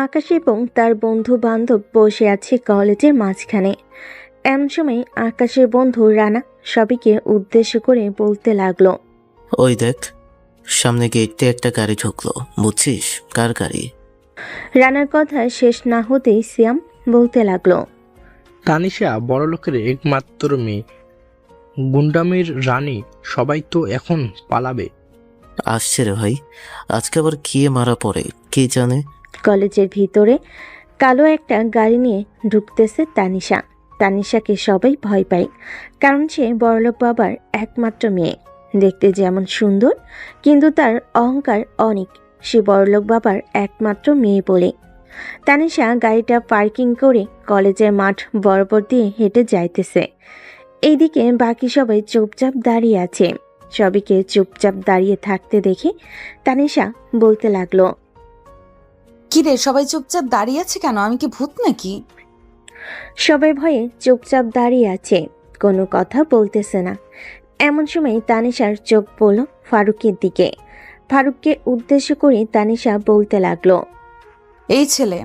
আকাশ এবং তার বন্ধু বান্ধব বসে আছে কলেজের মাঝখানে। এমন সময় আকাশের বন্ধু রানা সবাইকে উদ্দেশ্য করে বলতে লাগলো। ওই দেখ, সামনে গেটে একটা গাড়ি ঢুকলো, বুঝছিস কার গাড়ি? রানার কথা শেষ না হতেই সিয়াম বলতে লাগলো। তানিশা বড়লোকের একমাত্র মেয়ে, গুন্ডামির রানী, সবাই তো এখন পালাবে। আসছে রে ভাই, আজকে আবার কে মারা পড়ে কে জানে। কলেজের ভিতরে কালো একটা গাড়ি নিয়ে ঢুকতেছে তানিশা। তানিশাকে সবাই ভয় পায়, কারণ সে বড়লোক বাবার একমাত্র মেয়ে। দেখতে যেমন সুন্দর, কিন্তু তার অহংকার অনেক। সে বড়লোক বাবার একমাত্র মেয়ে বলে। তানিশা গাড়িটা পার্কিং করে কলেজের মাঠ বরাবর দিয়ে হেঁটে যাইতেছে। এইদিকে বাকি সবাই চুপচাপ দাঁড়িয়ে আছে। সবাইকে চুপচাপ দাঁড়িয়ে থাকতে দেখে তানিশা বলতে লাগলো। কিরে, সবাই চুপচাপ দাঁড়িয়ে আছে কেন? আমি কি ভূত নাকি? সবাই ভয়ে চুপচাপ দাঁড়িয়ে আছে, কোনো কথা বলতেছে না। এমন সময় তানিশার চোখ পড়ল ফারুকের দিকে। ফারুককে উদ্দেশ্য করে তানিশা বলতে লাগলো। এই ছেলে,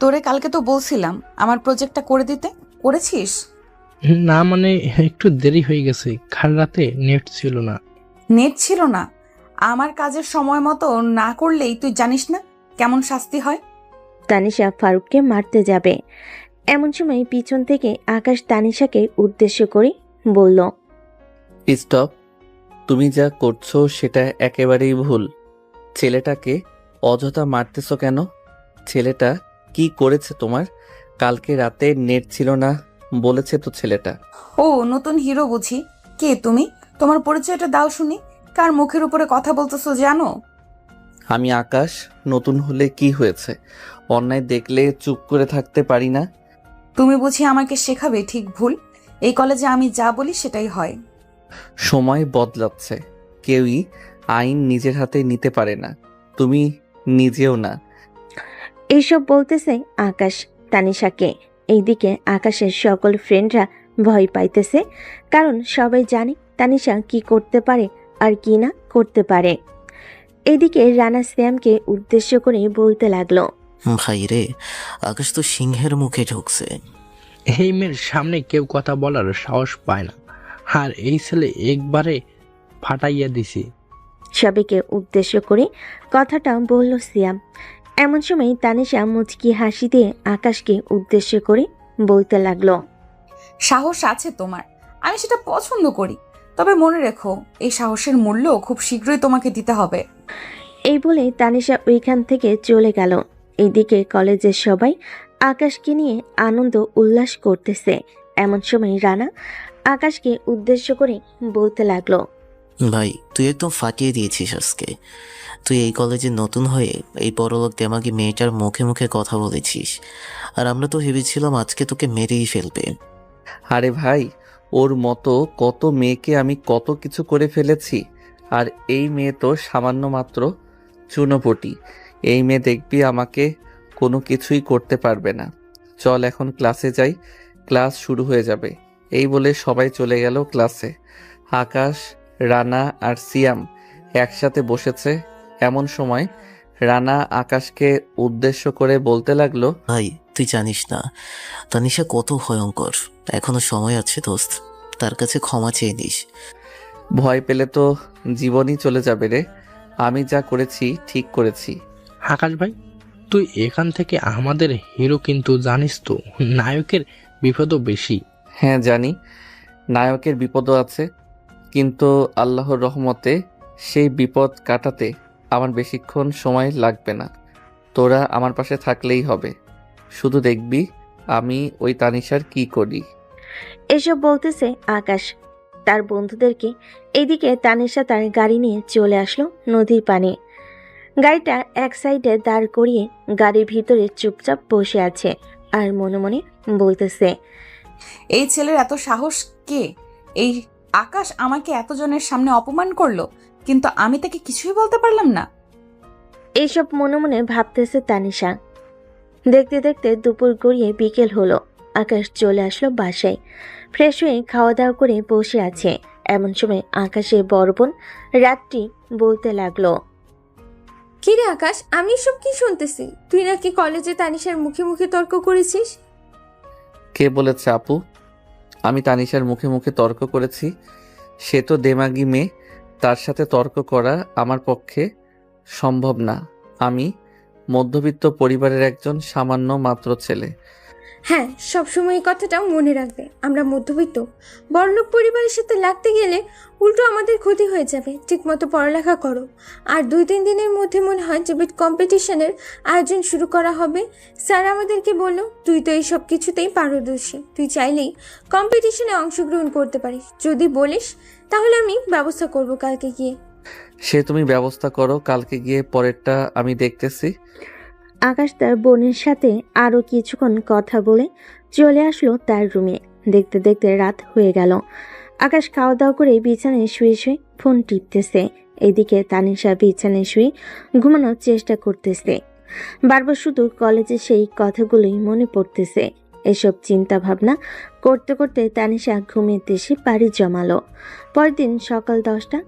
তোরে কালকে তো বলছিলাম আমার প্রজেক্টটা করে দিতে, করেছিস? না মানে একটু দেরি হয়ে গেছে, কাল রাতে নেট ছিল না। নেট ছিল না? আমার কাজের সময় মতো না করলেই তুই জানিস না কেমন শাস্তি হয়। তানিশা ফারুককে মারতে যাবে, এমন সময় পিছন থেকে আকাশ তানিশাকে উদ্দেশ্য করে বলল। স্টপ, তুমি যা করছো সেটা একেবারেই ভুল। ছেলেটাকে অযথা মারতেছো কেন? ছেলেটা কি করেছে তোমার? কালকে রাতে নেট ছিল না বলেছে তো ছেলেটা। ও নতুন হিরো বুঝি? কে তুমি? তোমার পরিচয়টা দাও শুনি। কার মুখের উপরে কথা বলতেছো জানো? আমি আকাশ। নতুন হলে কি হয়েছে? অন্যায় দেখলে চুপ করে থাকতে পারি না। তুমি বুঝি আমাকে শেখাবে ঠিক ভুল? এই কলেজে আমি যা বলি সেটাই হয়। সময় বদলাচ্ছে, কেউই আইন নিজের হাতে নিতে পারে না, তুমি নিজেও না। এইসব বলতেছে আকাশ তানিশাকে। এইদিকে আকাশের সকল ফ্রেন্ডরা ভয় পাইতেছে, কারণ সবাই জানে তানিশা কি করতে পারে আর কি না করতে পারে। এদিকে রানা শ্যামকে উদ্দেশ্য করে বলতে লাগলো। ভাই রে, আকাশ তো সিংহের মুখে ঢুকছে। এই মেয়ের সামনে কেউ কথা বলার সাহস পায় না, আর এই ছেলে একবারে ফাটাইয়া দিছে। সবাইকে উদ্দেশ্য করে কথাটা বলল সিয়াম। এমন সময় তানিশা মুচকি হাসি দিয়ে আকাশকে উদ্দেশ্য করে বলতে লাগলো। সাহস আছে তোমার, আমি সেটা পছন্দ করি। তবে মনে রেখো, এই সাহসের মূল্য খুব শীঘ্রই তোমাকে দিতে হবে। এই বলে তানিশা ওইখান থেকে চলে গেল। এইদিকে কলেজের সবাই আকাশকে নিয়ে আনন্দ উল্লাস করতেছে। এমন সময় রানা আকাশকে উদ্দেশ্য করে বলতে লাগলো। ভাই তুই একদম ফাটিয়ে দিয়েছিস আজকে। তুই এই কলেজে নতুন হয়ে এই বড়লোক দেমাগি মেয়েটার মুখে মুখে কথা বলেছিস, আর আমরা তো ভেবেছিলাম আজকে তোকে মেরেই ফেলবে। আরে ভাই, ওর মতো কত মেয়েকে আমি কত কিছু করে ফেলেছি, আর এই মেয়ে তো সামান্য মাত্র চুনোপটি। এই মেয়ে দেখবি আমাকে কোনো কিছুই করতে পারবে না। চল এখন ক্লাসে যাই, ক্লাস শুরু হয়ে যাবে। এই বলে সবাই চলে গেল ক্লাসে। আকাশ, রানা আর সিয়াম একসাথে বসেছে। এমন সময় রানা আকাশকে উদ্দেশ্য করে বলতে লাগলো। ভাই তুই জানিস না তানিশা কত ভয়ঙ্কর। এখনো সময় আছে দোস্ত, তার কাছে ক্ষমা চেয়ে নিস। ভয় পেলে তো জীবনই চলে যাবে রে। আমি যা করেছি ঠিক করেছি। আকাশ ভাই, তুই এখান থেকে আমাদের হিরো, কিন্তু জানিস তো নায়কের বিপদও বেশি। হ্যাঁ জানি, নায়কের বিপদও আছে, কিন্তু আল্লাহর রহমতে সেই বিপদ কাটাতে আমার বেশিক্ষণ সময় লাগবে না। তোরা আমার পাশে থাকলেই হবে। শুধু দেখবি আমি ওই তানিশার কি করি। এসব বলতেছে আকাশ তার বন্ধুদেরকে। এইদিকে তানিশা তার গাড়ি নিয়ে চলে আসলো নদীর পানে। গাড়িটা এক সাইডে দাঁড় করিয়ে গাড়ির ভিতরে চুপচাপ বসে আছে, আর মনে মনে বলতেছে। এই ছেলের এত সাহস! কে এই আকাশ আমাকে এতজনের সামনে অপমান করলো, কিন্তু আমি তাকে কিছুই বলতে পারলাম না। এইসব মনে মনে ভাবতেছে তানিশা। দেখতে দেখতে দুপুর গড়িয়ে বিকেল হলো। আকাশ চলে আসলো বাসায়। ফ্রেশ হয়ে খাওয়া দাওয়া করে বসে আছে। এমন সময় আকাশের বড় বোন রাত্রি বলতে লাগলো। কিরে আকাশ, আমি সব কি শুনতেছি? তুই নাকি কলেজে তানিশার মুখে মুখে তর্ক করেছিস? কে বলেছে আপু আমি তানিশার মুখে মুখে তর্ক করেছি? সে তো দেমাগি মেয়ে, তার সাথে তর্ক করা আমার পক্ষে সম্ভব না। আমি মধ্যবিত্ত পরিবারের একজন সামান্য মাত্র ছেলে। হ্যাঁ, সবসময় এই কথাটা মনে রাখবে। আমরা মধ্যবিত্ত বড়লোক পরিবারের সাথে লাগতে গেলে উল্টো আমাদের ক্ষতি হয়ে যাবে। ঠিকমতো পড়ালেখা করো। আর 2-3 দিনের মধ্যে মনে হয় ডিবেট কম্পিটিশনের আয়োজন শুরু করা হবে। স্যার আমাদেরকে বললো তুই তো এই সব কিছুতেই পারদর্শী, তুই চাইলেই কম্পিটিশনে অংশগ্রহণ করতে পারিস। যদি বলিস তাহলে আমি ব্যবস্থা করব কালকে গিয়ে। সে তুমি ব্যবস্থা করো, কালকে গিয়ে পরেরটা আমি দেখতেছি। আকাশ তার বোনের সাথে আরও কিছুক্ষণ কথা বলে চলে আসলো তার রুমে। দেখতে দেখতে রাত হয়ে গেল। আকাশ খাওয়া দাওয়া করে বিছানায় শুয়ে শুয়ে ফোন টিপতেছে। এদিকে তানিশা বিছানায় শুয়ে ঘুমানোর চেষ্টা করতেছে। বারবার শুধু কলেজে সেই কথাগুলোই মনে পড়তেছে। এসব চিন্তা ভাবনা করতে করতে তানিশা ঘুমের দেশে পাড়ি জমালো। পরের দিন সকাল 10টা।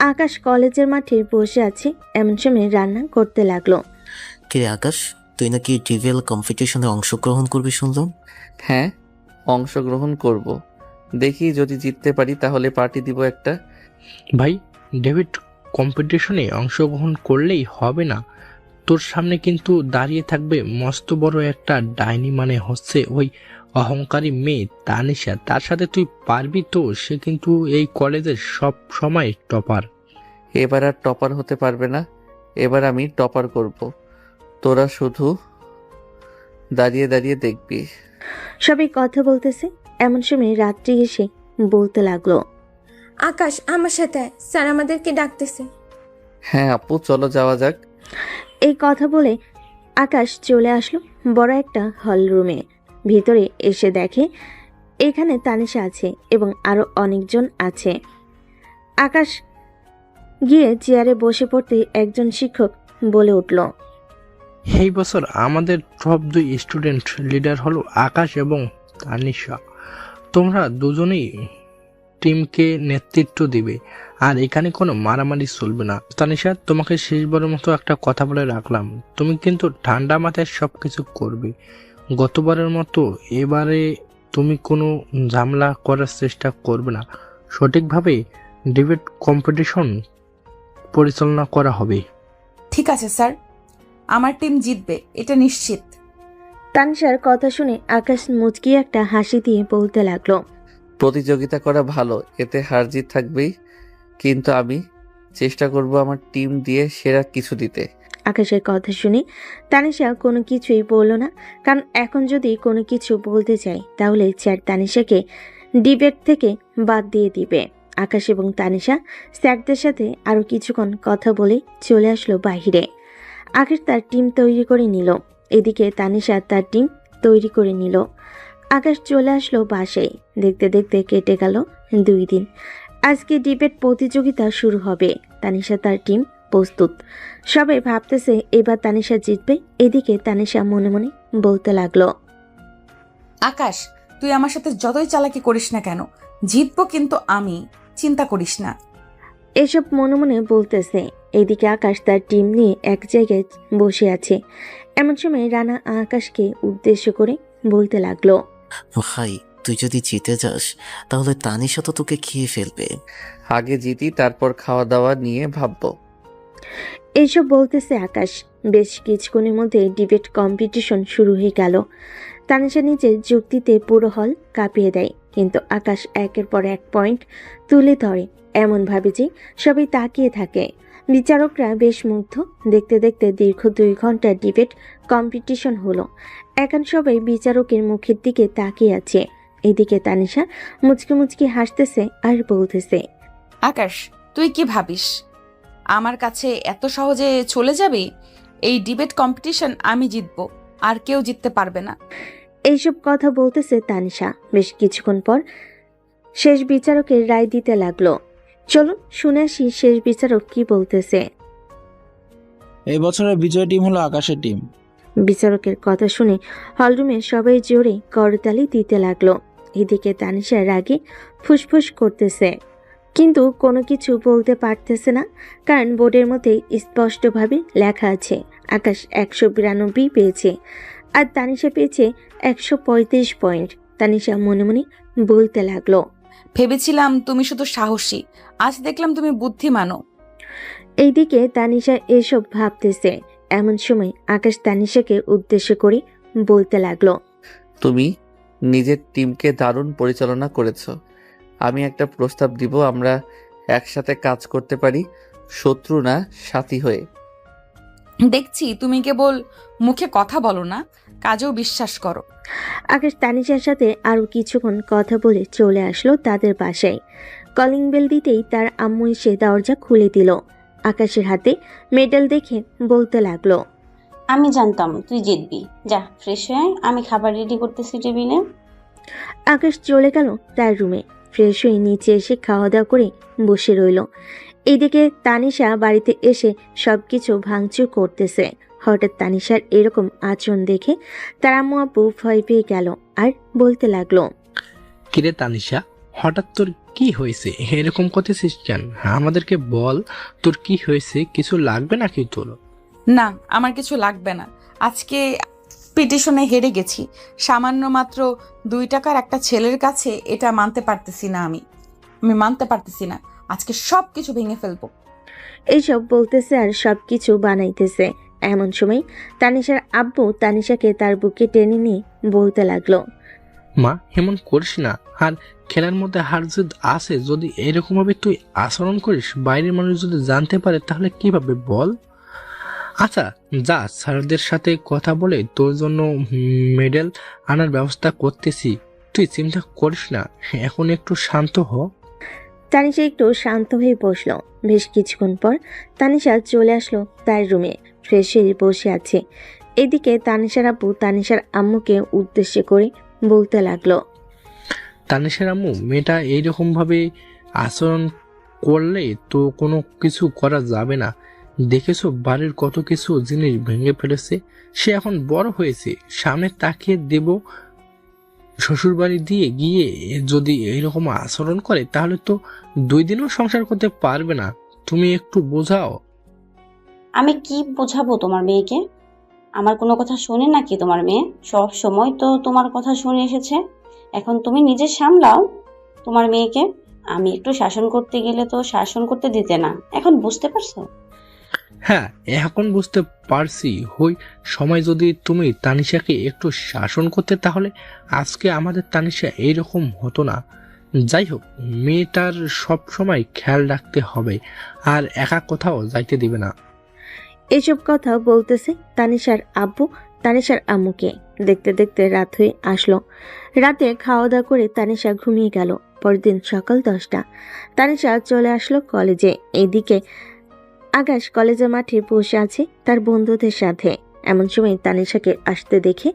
আকাশ কলেজের মাঠে বসে আছে। এমন সময় রান্না করতে লাগলো। কিরে আকাশ, তুই নাকি ট্রিভিয়াল কম্পিটিশনে অংশগ্রহণ করবি শুনলাম? হ্যাঁ, অংশগ্রহণ করব। দেখি যদি জিততে পারি তাহলে পার্টি দিব একটা। ভাই, ডেভিড কম্পিটিশনে অংশগ্রহণ করলেই হবে না। তোর সামনে কিন্তু দাঁড়িয়ে থাকবে মস্ত বড় একটা ডাইনি, মানে হচ্ছে ওই অহংকারী মেয়ে তানিশা। তার সাথে তুই পারবি তো? সে কিন্তু এই কলেজের সব সময় টপার। এবার আর টপার হতে পারবে না, এবার আমি টপার করব। তোরা শুধু দাঁড়িয়ে দাঁড়িয়ে দেখবি। সবাই কথা বলতেছে। এমন সময় রাত্রি এসে বলতে লাগলো, আকাশ আমার সাথে আয়, স্যার আমাদেরকে ডাকতেছে। হ্যাঁ আপু, চলো যাওয়া যাক। এই কথা বলে আকাশ চলে আসলো বড় একটা হল রুমে। ভিতরে এসে দেখে এখানে তানিশা আছে এবং আরো অনেকজন আছে। আকাশ গিয়ে চেয়ারে বসে পড়তে একজন শিক্ষক বলে উঠল, এই বছর আমাদের টপ 2 স্টুডেন্ট লিডার হলো আকাশ এবং তানিশা। তোমরা দুজনেই টিমকে নেতৃত্ব দিবে, আর এখানে কোনো মারামারি চলবে না। তানিশা, তোমাকে শেষবারের মতো একটা কথা বলে রাখলাম, তুমি কিন্তু ঠান্ডা মাথায় সব কিছু করবে। গতবারের মতো এবারে তুমি কোনো ঝামেলা করার চেষ্টা করবে না। সঠিকভাবে ডিবেট কম্পিটিশন পরিচালনা করা হবে। ঠিক আছে স্যার, আমার টিম জিতবে, এটা নিশ্চিত। তানিশার কথা শুনে আকাশ মুচকি একটা হাসি দিয়ে বলতে লাগলো, প্রতিযোগিতা করা ভালো, এতে হার জিত থাকবেই, কিন্তু আমি চেষ্টা করব আমার টিম দিয়ে সেরা কিছু দিতে। আকাশের কথা শুনে তানিশা কোনো কিছুই বলল না, কারণ এখন যদি কোনো কিছু বলতে চায় তাহলে স্যার তানিশাকে ডিবেট থেকে বাদ দিয়ে দিবে। আকাশ এবং তানিশা স্যারদের সাথে আরও কিছুক্ষণ কথা বলে চলে আসলো বাহিরে। আকাশ তার টিম তৈরি করে নিল, এদিকে তানিশা তার টিম তৈরি করে নিল। আকাশ চলে আসলো বাসায়। দেখতে দেখতে কেটে গেল 2 দিন। আজকে ডিবেট প্রতিযোগিতা শুরু হবে। তানিশা তার টিম প্রস্তুত। সবাই ভাবতেছে এবার তানিশা জিতবে। এদিকে তানিশা মনে মনে বলতে লাগলো, আকাশ, তুই আমার সাথে যতই চালাকি করিস না কেন, জিতবো কিন্তু আমি, চিন্তা করিস না। এসব মনে মনে বলতেছে। এদিকে আকাশ তার টিম নিয়ে এক জায়গায় বসে আছে। এমন সময় রানা আকাশকে উদ্দেশ্য করে বলতে লাগলো, ভাই, তুই যদি জিতে যাস তাহলে তানিশা তো তোকে খেয়ে ফেলবে। আগে জিতি, তারপর খাওয়া দাওয়া নিয়ে ভাববো। এইসব বলতেছে আকাশ। বেশ কিছুক্ষণের মধ্যে ডিবেট কম্পিটিশন শুরু হয়ে গেল। তানিশা নিজের যুক্তিতে পুরো হল কাঁপিয়ে দেয়, কিন্তু আকাশ একের পর এক পয়েন্ট তুলে ধরে এমনভাবে যে সবাই তাকিয়ে থাকে। বিচারকরা বেশ মুগ্ধ। দেখতে দেখতে দীর্ঘ 2 ঘন্টা ডিবেট কম্পিটিশন হলো। এখন সবাই বিচারকের মুখের দিকে তাকিয়ে আছে। এদিকে তানিশা মুচকি মুচকি হাসতেছে আর বলতেছে, আকাশ, তুই কি ভাবিস আমার কাছে এত সহজে চলে যাবে? এই ডিবেট কম্পিটিশন আমি জিতবো, আর কেউ জিততে পারবে না। এইসব কথা বলতেছে তানিশা। বেশ কিছুক্ষণ পর শেষ বিচারকের রায় দিতে লাগলো। চলুন শুনে আসি শেষ বিচারক কি বলতেছে। এই বছরের বিজয় টিম হলো আকাশের টিম। বিচারকের কথা শুনে হলরুমে সবাই জোরে করতালি দিতে লাগলো। এদিকে তানিশা রাগে ফুসফুস করতেছে, কিন্তু কোনো কিছু বলতে পারতেছে না, কারণ বোর্ডের মধ্যে স্পষ্টভাবে লেখা আছে আকাশ 192 পেয়েছে আর তানিশা পেয়েছে 135 পয়েন্ট। তানিশা মনে মনে বলতে লাগলো, ভেবেছিলাম তুমি শুধু সাহসী, আজ দেখলাম তুমি বুদ্ধিমানও। এইদিকে তানিশা এসব ভাবতেছে, এমন সময় আকাশ তানিশাকে উদ্দেশ্য করে বলতে লাগলো, তুমি নিজের টিমকে দারুণ পরিচালনা করেছো। আমি একটা প্রস্তাব দিব, আমরা একসাথে কাজ করতে পারি, শত্রু না সাথী হয়ে। দেখছি তুমি কেবল মুখে কথা বলো না, কাজেও বিশ্বাস করো। আকাশ তানিশার সাথে আরো কিছুক্ষণ কথা বলে চলে আসলো তাদের বাসায়। কলিং বেল দিতেই তার আম্মু এসে দরজা খুলে দিল। আকাশের হাতে মেডেল দেখে বলতে লাগলো, আমি জানতাম তুই জিতবি। যা ফ্রেশ হয়ে আয়, আমি খাবার রেডি করতেছি টেবিলে। আকাশ চলে গেল তার রুমে। ফ্রেশ হয়ে নিচে এসে খাওয়া দাওয়া করে বসে রইল। এইদিকে তানিশা বাড়িতে এসে সবকিছু ভাঙচুর করতেছে। হঠাৎ তানিশার এরকম আচরণ দেখে তার আম্মু আব্বু ভয় পেয়ে গেল আর বলতে লাগলো, কিরে তানিশা, হঠাৎ তোর কি হয়েছে? এরকম করতেছিস কেন? আমাদেরকে বল, তোর কি হয়েছে? কিছু লাগবে নাকি তোর? না, আমার কিছু লাগবে না। আজকে পিটিশনে হেরে গেছি। সামান্য মাত্র 2 টাকার একটা ছেলের কাছে এটা মানতে পারতেছি না। আমি মানতে পারতেছি না। আজকে সব কিছু ভেঙে ফেলবো। এইসব বলতেছে আর সবকিছু বানাইতেছে। এমন সময় তানিশার আব্বু তানিশাকে তার বুকে টেনে নিয়ে বলতে লাগলো, মা, এমন করিস না। আর খেলার মধ্যে হার জিত আছে, যদি এরকম ভাবে তুই আচরণ করিস, বাইরের মানুষ যদি জানতে পারে তাহলে কিভাবে বল? আচ্ছা যা, স্যারদের সাথে কথা বলে তোর জন্য মেডেল আনার ব্যবস্থা করতেছি, তুই চিন্তা করিস না। এখন একটু শান্ত হ। তানিশা একটু শান্ত হয়ে বসলো। বেশ কিছুক্ষণ পর তানিশা চলে আসলো তার রুমে। ফ্রেশ হয়ে বসে আছে। এদিকে তানিশার আব্বু তানিশার আম্মুকে উদ্দেশ্য করে বলতে লাগলো, তানিশার আম্মু, মেয়েটা এইরকম ভাবে আচরণ করলে তো কোনো কিছু করা যাবে না। দেখেছো বাড়ির কত কিছু জিনিস ভেঙে ফেলেছে। সে এখন বড় হয়েছে, সামনে তাকিয়ে দেব। শ্বশুর বাড়ি দিয়ে গিয়ে যদি এইরকম আচরণ করে তাহলে তো 2 দিনও সংসার করতে পারবে না। তুমি একটু বোঝাও। আমি কি বোঝাবো তোমার মেয়েকে? আমার কোনো কথা শোনে নাকি তোমার মেয়ে? সব সময় তো তোমার কথা শুনে এসেছে। এখন তুমি নিজে সামলাও তোমার মেয়েকে। আমি একটু শাসন করতে গেলে তো শাসন করতে দিতে না। এখন বুঝতে পারছো? হ্যাঁ, এখন বুঝতে পারছি। হই সময় যদি তুমি তানিশাকে একটু শাসন করতে, তাহলে আজকে আমাদের তানিশা এইরকম হতো না। যাই হোক, মেয়েটার সব সময় খেয়াল রাখতে হবে আর একা কোথাও যাইতে দিবে না। এসব কথা বলতেছে তানিশার আব্বু তানিশার আম্মুকে। দেখতে দেখতে রাত হয়ে আসলো। রাতে খাওয়া দাওয়া করে তানিশা ঘুমিয়ে গেল। পরদিন সকাল 10টা তানিশা চলে আসলো কলেজে। এইদিকে আকাশ কলেজের মাঠে বসে আছে তার বন্ধুদের সাথে। এমন সময় তানিশাকে আসতে দেখে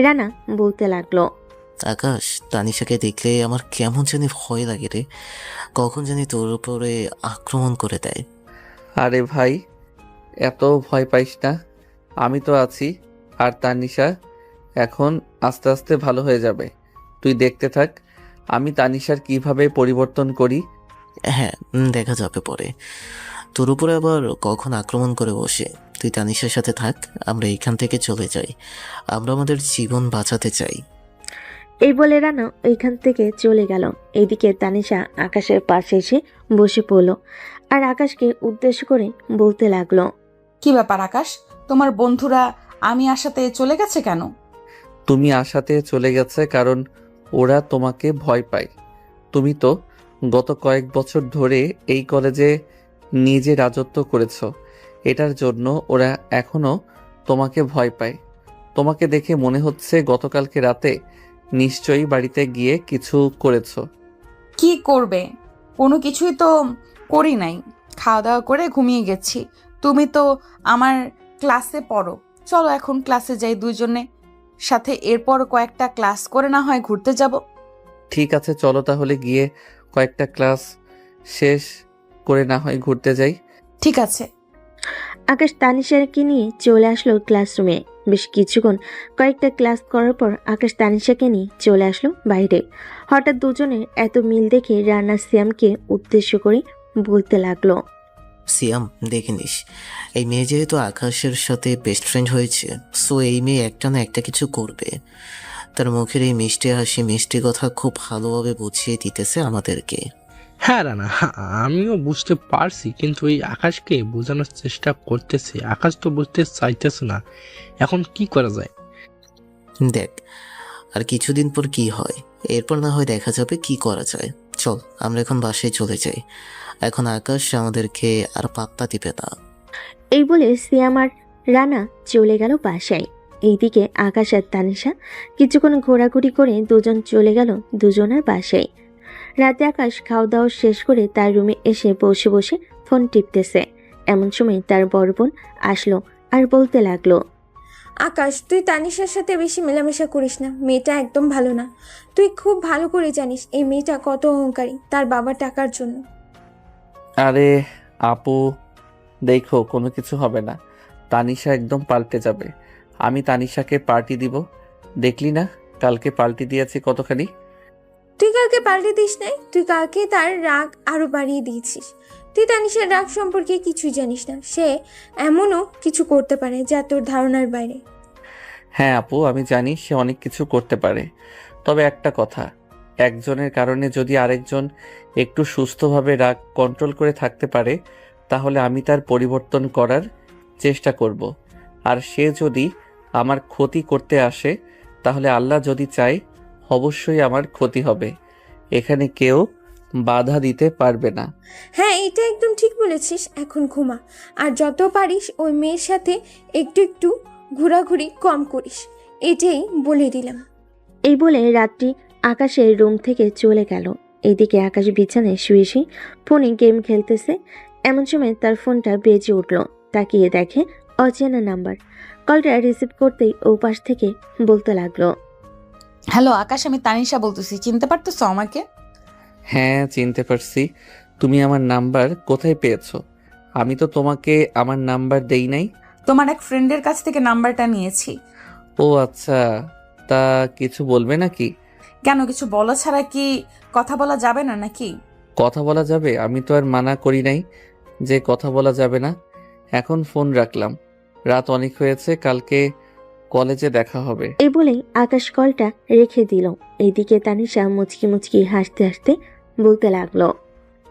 রানা বলতে লাগলো, আকাশ, তানিশাকে দেখলে আমার কেমন জানি ভয় লাগে রে। কখন জানি তোর উপরে আক্রমণ করে দেয়। আরে ভাই, এত ভয় পাইস না, আমি তো আছি। আর তানিশা এখন আস্তে আস্তে ভালো হয়ে যাবে, তুই দেখতে থাক আমি তানিশার কিভাবে পরিবর্তন করি। হ্যাঁ, দেখা যাবে পরে। তোর উপরে আবার কখন আক্রমণ করে বসে। তুই তানিশার সাথে থাক, আমরা এখান থেকে চলে যাই। আমরা আমাদের জীবন বাঁচাতে চাই। এই বলে রানা ওইখান থেকে চলে গেল। এইদিকে তানিশা আকাশের পাশে এসে বসে পড়ল আর আকাশকে উদ্দেশ্য করে বলতে লাগলো, কি ব্যাপার আকাশ, তোমার বন্ধুরা আমি আসাতে চলে গেছে কেন? তুমি আশাতে চলে গেছে কারণ ওরা তোমাকে ভয় পায়। তুমি তো গত কয়েক বছর ধরে এই কলেজে নিজে রাজত্ব করেছো, এটার জন্য ওরা এখনো তোমাকে ভয় পায়। তোমাকে দেখে মনে হচ্ছে গতকালকে রাতে নিশ্চয়ই বাড়িতে গিয়ে কিছু করেছো। কি করবে? কোনো কিছুই তো করি নাই। খাওয়া দাওয়া করে ঘুমিয়ে গেছি। তুমি তো আমার ক্লাসে পড়ো, চলো এখন ক্লাসে যাই দুজনে সাথে, এরপর কয়েকটা ক্লাস করে না হয় ঘুরতে যাব। ঠিক আছে, চলো তাহলে গিয়ে কয়েকটা ক্লাস শেষ করে না হয় ঘুরতে যাই। ঠিক আছে। আকাশ তানিশাকে নিয়ে চলে আসলো ক্লাসরুমে। বেশ কিছুক্ষণ কয়েকটা ক্লাস করার পর আকাশ তানিশাকে নিয়ে চলে আসলো বাইরে। হঠাৎ দুজনের এত মিল দেখে রানা সিয়ামকে উদ্দেশ্য করে বলতে লাগলো, সিয়াম দেখে নিস, এই মেয়ে যেহেতু আকাশের সাথে বেস্ট ফ্রেন্ড হয়েছে, সো এই মেয়ে একটা না একটা কিছু করবে। তার মুখের এই মিষ্টি হাসি মিষ্টি কথা খুব ভালোভাবে বুঝিয়ে দিতেছে আমাদেরকে। হ্যাঁ রানা, আমিও বুঝতে পারছি, কিন্তু এই আকাশকে বোঝানোর চেষ্টা করতেছে। আকাশ তো বুঝতে চাইতেছে না। এখন কি করা যায়? দেখ আর কিছুদিন পর কি হয়, এরপর না হয় দেখা যাবে কি করা যায়। চল আমরা এখন বাসায় চলে যাই, এখন আকাশ আমাদেরকে আর পাত্তা দিবে না। এই বলে সিয়াম আর রানা চলে গেল বাসায়। এইদিকে আকাশ আর তানিশা কিছুক্ষণ ঘোরাঘুরি করে দুজন চলে গেল দুজনের বাসায়। রাতে আকাশ খাওয়া দাওয়া শেষ করে তার রুমে এসে বসে বসে ফোন টিপতেছে। এমন সময় তার বড় বোন আসলো আর বলতে লাগলো, আকাশ, তুই তানিশার সাথে বেশি মেলামেশা করিস না, মেয়েটা একদম ভালো না। তুই খুব ভালো করে জানিস এই মেয়েটা কত অহংকারী তার বাবার টাকার জন্য। আরে আপু, দেখো কোনো কিছু হবে না। তানিশা একদম পাল্টে যাবে। আমি তানিশাকে পার্টি দিব, দেখলি না কালকে পাল্টি দিয়েছি কতখানি। তুই কালকে পাল্টে দিস নাই, তুই কালকে তার রাগ আরো বাড়িয়ে দিয়েছিস। তুই তানিশার রাগ সম্পর্কে কিছুই জানিস না, সে এমনও কিছু করতে পারে যা তোর ধারণার বাইরে। হ্যাঁ আপু, আমি জানি সে অনেক কিছু করতে পারে, তবে একটা কথা, একজনের কারণে যদি আরেকজন একটু সুস্থভাবে রাগ কন্ট্রোল করে থাকতে পারে, তাহলে আমি তার পরিবর্তন করার চেষ্টা করব। আর সে যদি আমার ক্ষতি করতে আসে, তাহলে আল্লাহ যদি চায় অবশ্যই আমার ক্ষতি হবে। এখানে কেউ বাধা দিতে পারবে না। হ্যাঁ, এটা একদম ঠিক বলেছিস। এখন ঘুমা, আর যত পারিস ওই মেয়ের সাথে একটু একটু ঘোরাঘুরি কম করিস, এটাই বলে দিলাম। এই বলে রাত্রি আকাশের রুম থেকে চলে গেল। এইদিকে আকাশ বিছানায় শুয়ে শুয়ে ফোনে গেম খেলতেছে। এমন সময় তার ফোনটা বেজে উঠল। তাকিয়ে দেখে অচেনা নাম্বার। কলটা রিসিভ করতেই ও পাশ থেকে বলতে লাগলো, হ্যালো আকাশ, আমি তানিশা বলতেছি, চিনতে পারতেছো আমাকে? হ্যাঁ চিনতে পারছি। তুমি আমার নাম্বার কোথায় পেয়েছো? আমি তো তোমাকে আমার নাম্বার দেই নাই। তোমার এক ফ্রেন্ডের কাছ থেকে নাম্বারটা নিয়েছি। ও আচ্ছা, তা কিছু বলবে নাকি? কেন, কিছু বলা ছাড়া কি কথা বলা যাবে না নাকি? কথা বলা যাবে, আমি তো আর মানা করি নাই যে কথা বলা যাবে না। এখন ফোন রাখলাম, রাত অনেক হয়েছে, কালকে কলেজে দেখা হবে। এই বলেই আকাশ কলটা রেখে দিল। এইদিকে তানিশা মুচকি মুচকি হাসতে হাসতে বলতে লাগলো,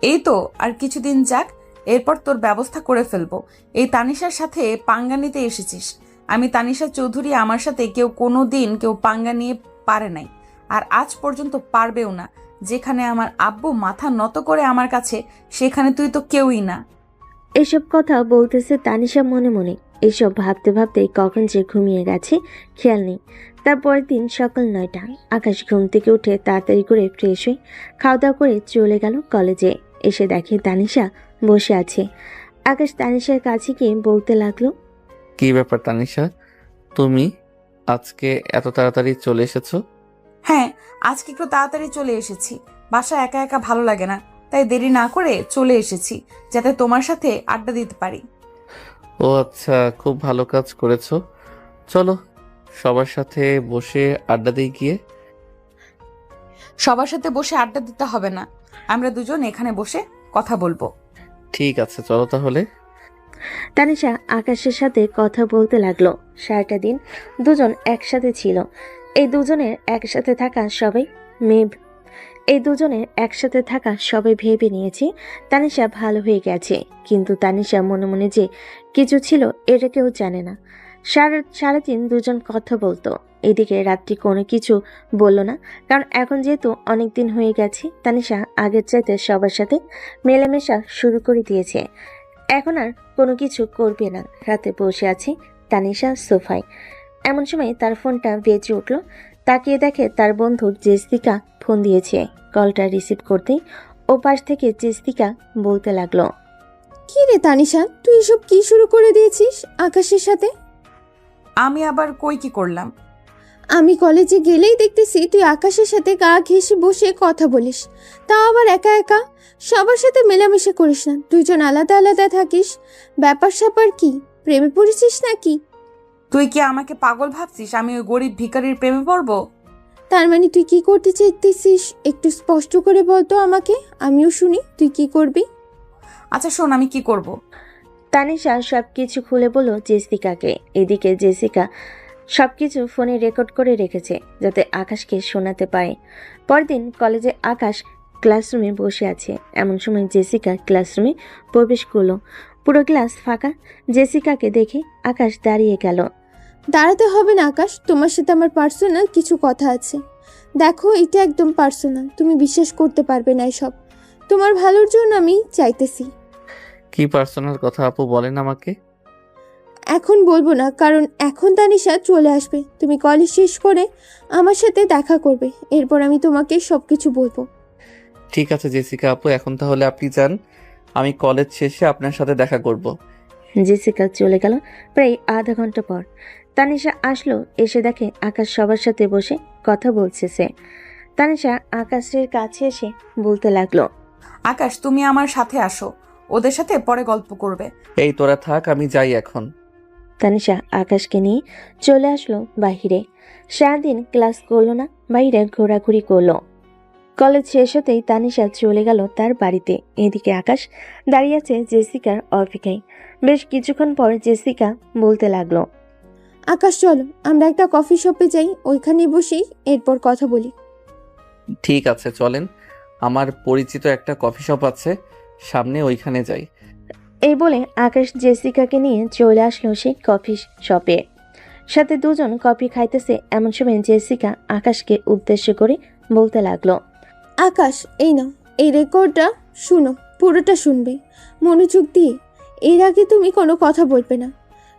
এই তো আর কিছুদিন যাক, এরপর তোর ব্যবস্থা করে ফেলবো। এই তানিশার সাথে পাঙ্গা নিতে এসেছিস। আমি তানিশা চৌধুরী, আমার সাথে কোনো দিন কেউ পাঙ্গা নিয়ে পারে নাই, আর আজ পর্যন্ত পারবেও না। যেখানে আমার আব্বু মাথা নত করে আমার কাছে, সেখানে তুই তো কেউই না। এসব কথা বলতেছে তানিশা মনে মনে। এসব ভাবতে ভাবতে কখন যে ঘুমিয়ে গেছে খেয়াল নেই। তারপরের দিন সকাল 9টা। আকাশ ঘুম থেকে উঠে তাড়াতাড়ি করে ফ্রেশ হয়ে খাওয়া দাওয়া করে চলে গেল কলেজে। এসে দেখে তানিশা বসে আছে। আকাশ তানিশার কাছে গিয়ে বলতে লাগলো, কি ব্যাপার তানিশা, তুমি আজকে এত তাড়াতাড়ি চলে এসেছো? হ্যাঁ, আজকে একটু তাড়াতাড়ি চলে এসেছি। বাসা একা একা ভালো লাগে না, তাই দেরি না করে চলে এসেছি, যাতে তোমার সাথে আড্ডা দিতে পারি। ও আচ্ছা, খুব ভালো কাজ করেছো। চলো সবার সাথে বসে আড্ডা দিয়ে গিয়ে। সবার সাথে বসে আড্ডা দিতে হবে না, আমরা দুজন এখানে বসে কথা বলবো। ঠিক আছে চলো তাহলে। তানিশা আকাশের সাথে কথা বলতে লাগলো। সারাটা দিন দুজন একসাথে ছিল। এই দুজনের একসাথে থাকা সবাই ভেবে নিয়েছে তানিশা ভালো হয়ে গেছে, কিন্তু তানিশা মনে মনে যে কিছু ছিল এটা কেউ জানে না। সারাদিন দুজন কথা বলতো। এদিকে রাত্রি কোনো কিছু বলল না, কারণ এখন যেহেতু অনেক দিন হয়ে গেছে, তানিশা আগের চাইতে সবার সাথে মেলামেশা শুরু করে দিয়েছে। এখন আর কোনো কিছু করবে না। রাতে বসে আছে তানিশা সোফায়। এমন সময় তার ফোনটা বেজে উঠল। তাকিয়ে দেখে তার বন্ধু জেসিকা ফোন দিয়েছে। কলটা রিসিভ করতেই ও পাশ থেকে জেসিকা বলতে লাগলো, কি রে তানিশা, তুই এসব কি শুরু করে দিয়েছিস আকাশের সাথে? আমি আবার কই কি করলাম? আমি কলেজে গেলেই দেখতেছি তুই আকাশের সাথে গা ঘেঁষে বসে কথা বলিস, তাও আবার একা একা। সবার সাথে মেলামেশা করিস না, দুইজন আলাদা আলাদা থাকিস। ব্যাপার স্যাপার কি, প্রেমে পড়েছিস নাকি? তুই কি আমাকে পাগল ভাবছিস? আমি ওই গরিব ভিখারির প্রেমে পড়বো? তার মানে তুই কি করতে চাইতেছিস একটু স্পষ্ট করে বলতো আমাকে, আমিও শুনি তুই কি করবি। আচ্ছা শোন, আমি কি করব। তানিশা সবকিছু খুলে বলল জেসিকাকে। এদিকে জেসিকা সবকিছু ফোনে রেকর্ড করে রেখেছে যাতে আকাশকে শোনাতে পারে। পরদিন কলেজে আকাশ ক্লাসরুমে বসে আছে। এমন সময় জেসিকা ক্লাসরুমে প্রবেশ করলো। পুরো ক্লাস ফাঁকা। জেসিকাকে দেখে আকাশ দাঁড়িয়ে গেল। দাঁড়াতে হবে না আকাশ, তোমার সাথে আমার পার্সোনাল কিছু কথা আছে। দেখো এটা একদম পার্সোনাল, তুমি বিশ্বাস করতে পারবে না এসব। তোমার ভালোর জন্য আমি চাইতেছি। কি পার্সোনাল কথা আপু, বলেন আমাকে। এখন বলবো না, কারণ এখন তানিশা চলে আসবে। তুমি কলেজ শেষ করে আমার সাথে দেখা করবে, এরপর আমি তোমাকে সবকিছু বলবো। ঠিক আছে জেসিকা আপু, এখন তাহলে আপনি যান, আমি কলেজ শেষে আপনার সাথে দেখা করব। জেসিকা চলে গেল। প্রায় আধা ঘন্টা পর তানিশা আসলো। এসে দেখে আকাশ সবার সাথে বসে কথা বলছে। তানিশা আকাশের কাছে এসে বলতে লাগলো, আকাশ, তুমি আমার সাথে আসো, ওদের সাথে পরে গল্প করবে। এই তোরা থাক, আমি যাই এখন। তানিশা আকাশকে নিয়ে চলে আসলো বাহিরে। সারাদিন ক্লাস করলো না, বাইরে ঘোরাঘুরি করলো। কলেজ শেষ হতেই তানিশা চলে গেল তার বাড়িতে। এদিকে আকাশ দাঁড়িয়ে আছে জেসিকার অপেক্ষায়। বেশ কিছুক্ষণ পর জেসিকা বলতে লাগলো, আকাশ চলো আমরা একটা কফি শপে যাই, ওইখানে বসেই এরপর কথা বলি। ঠিক আছে চলেন, আমার পরিচিত একটা কফি শপ আছে সামনে, ওইখানে যাই। এই বলে আকাশ জেসিকাকে নিয়ে চলে আসলো সেই কফি শপে। সাথে দুজন কফি খাইতেছে। এমন সময় জেসিকা আকাশকে উদ্দেশ্য করে বলতে লাগলো, আকাশ এই নাও, এই রেকর্ডটা শুনো, পুরোটা শুনবে মনোযোগ দিয়ে। এর আগে তুমি কোনো কথা বলবে না,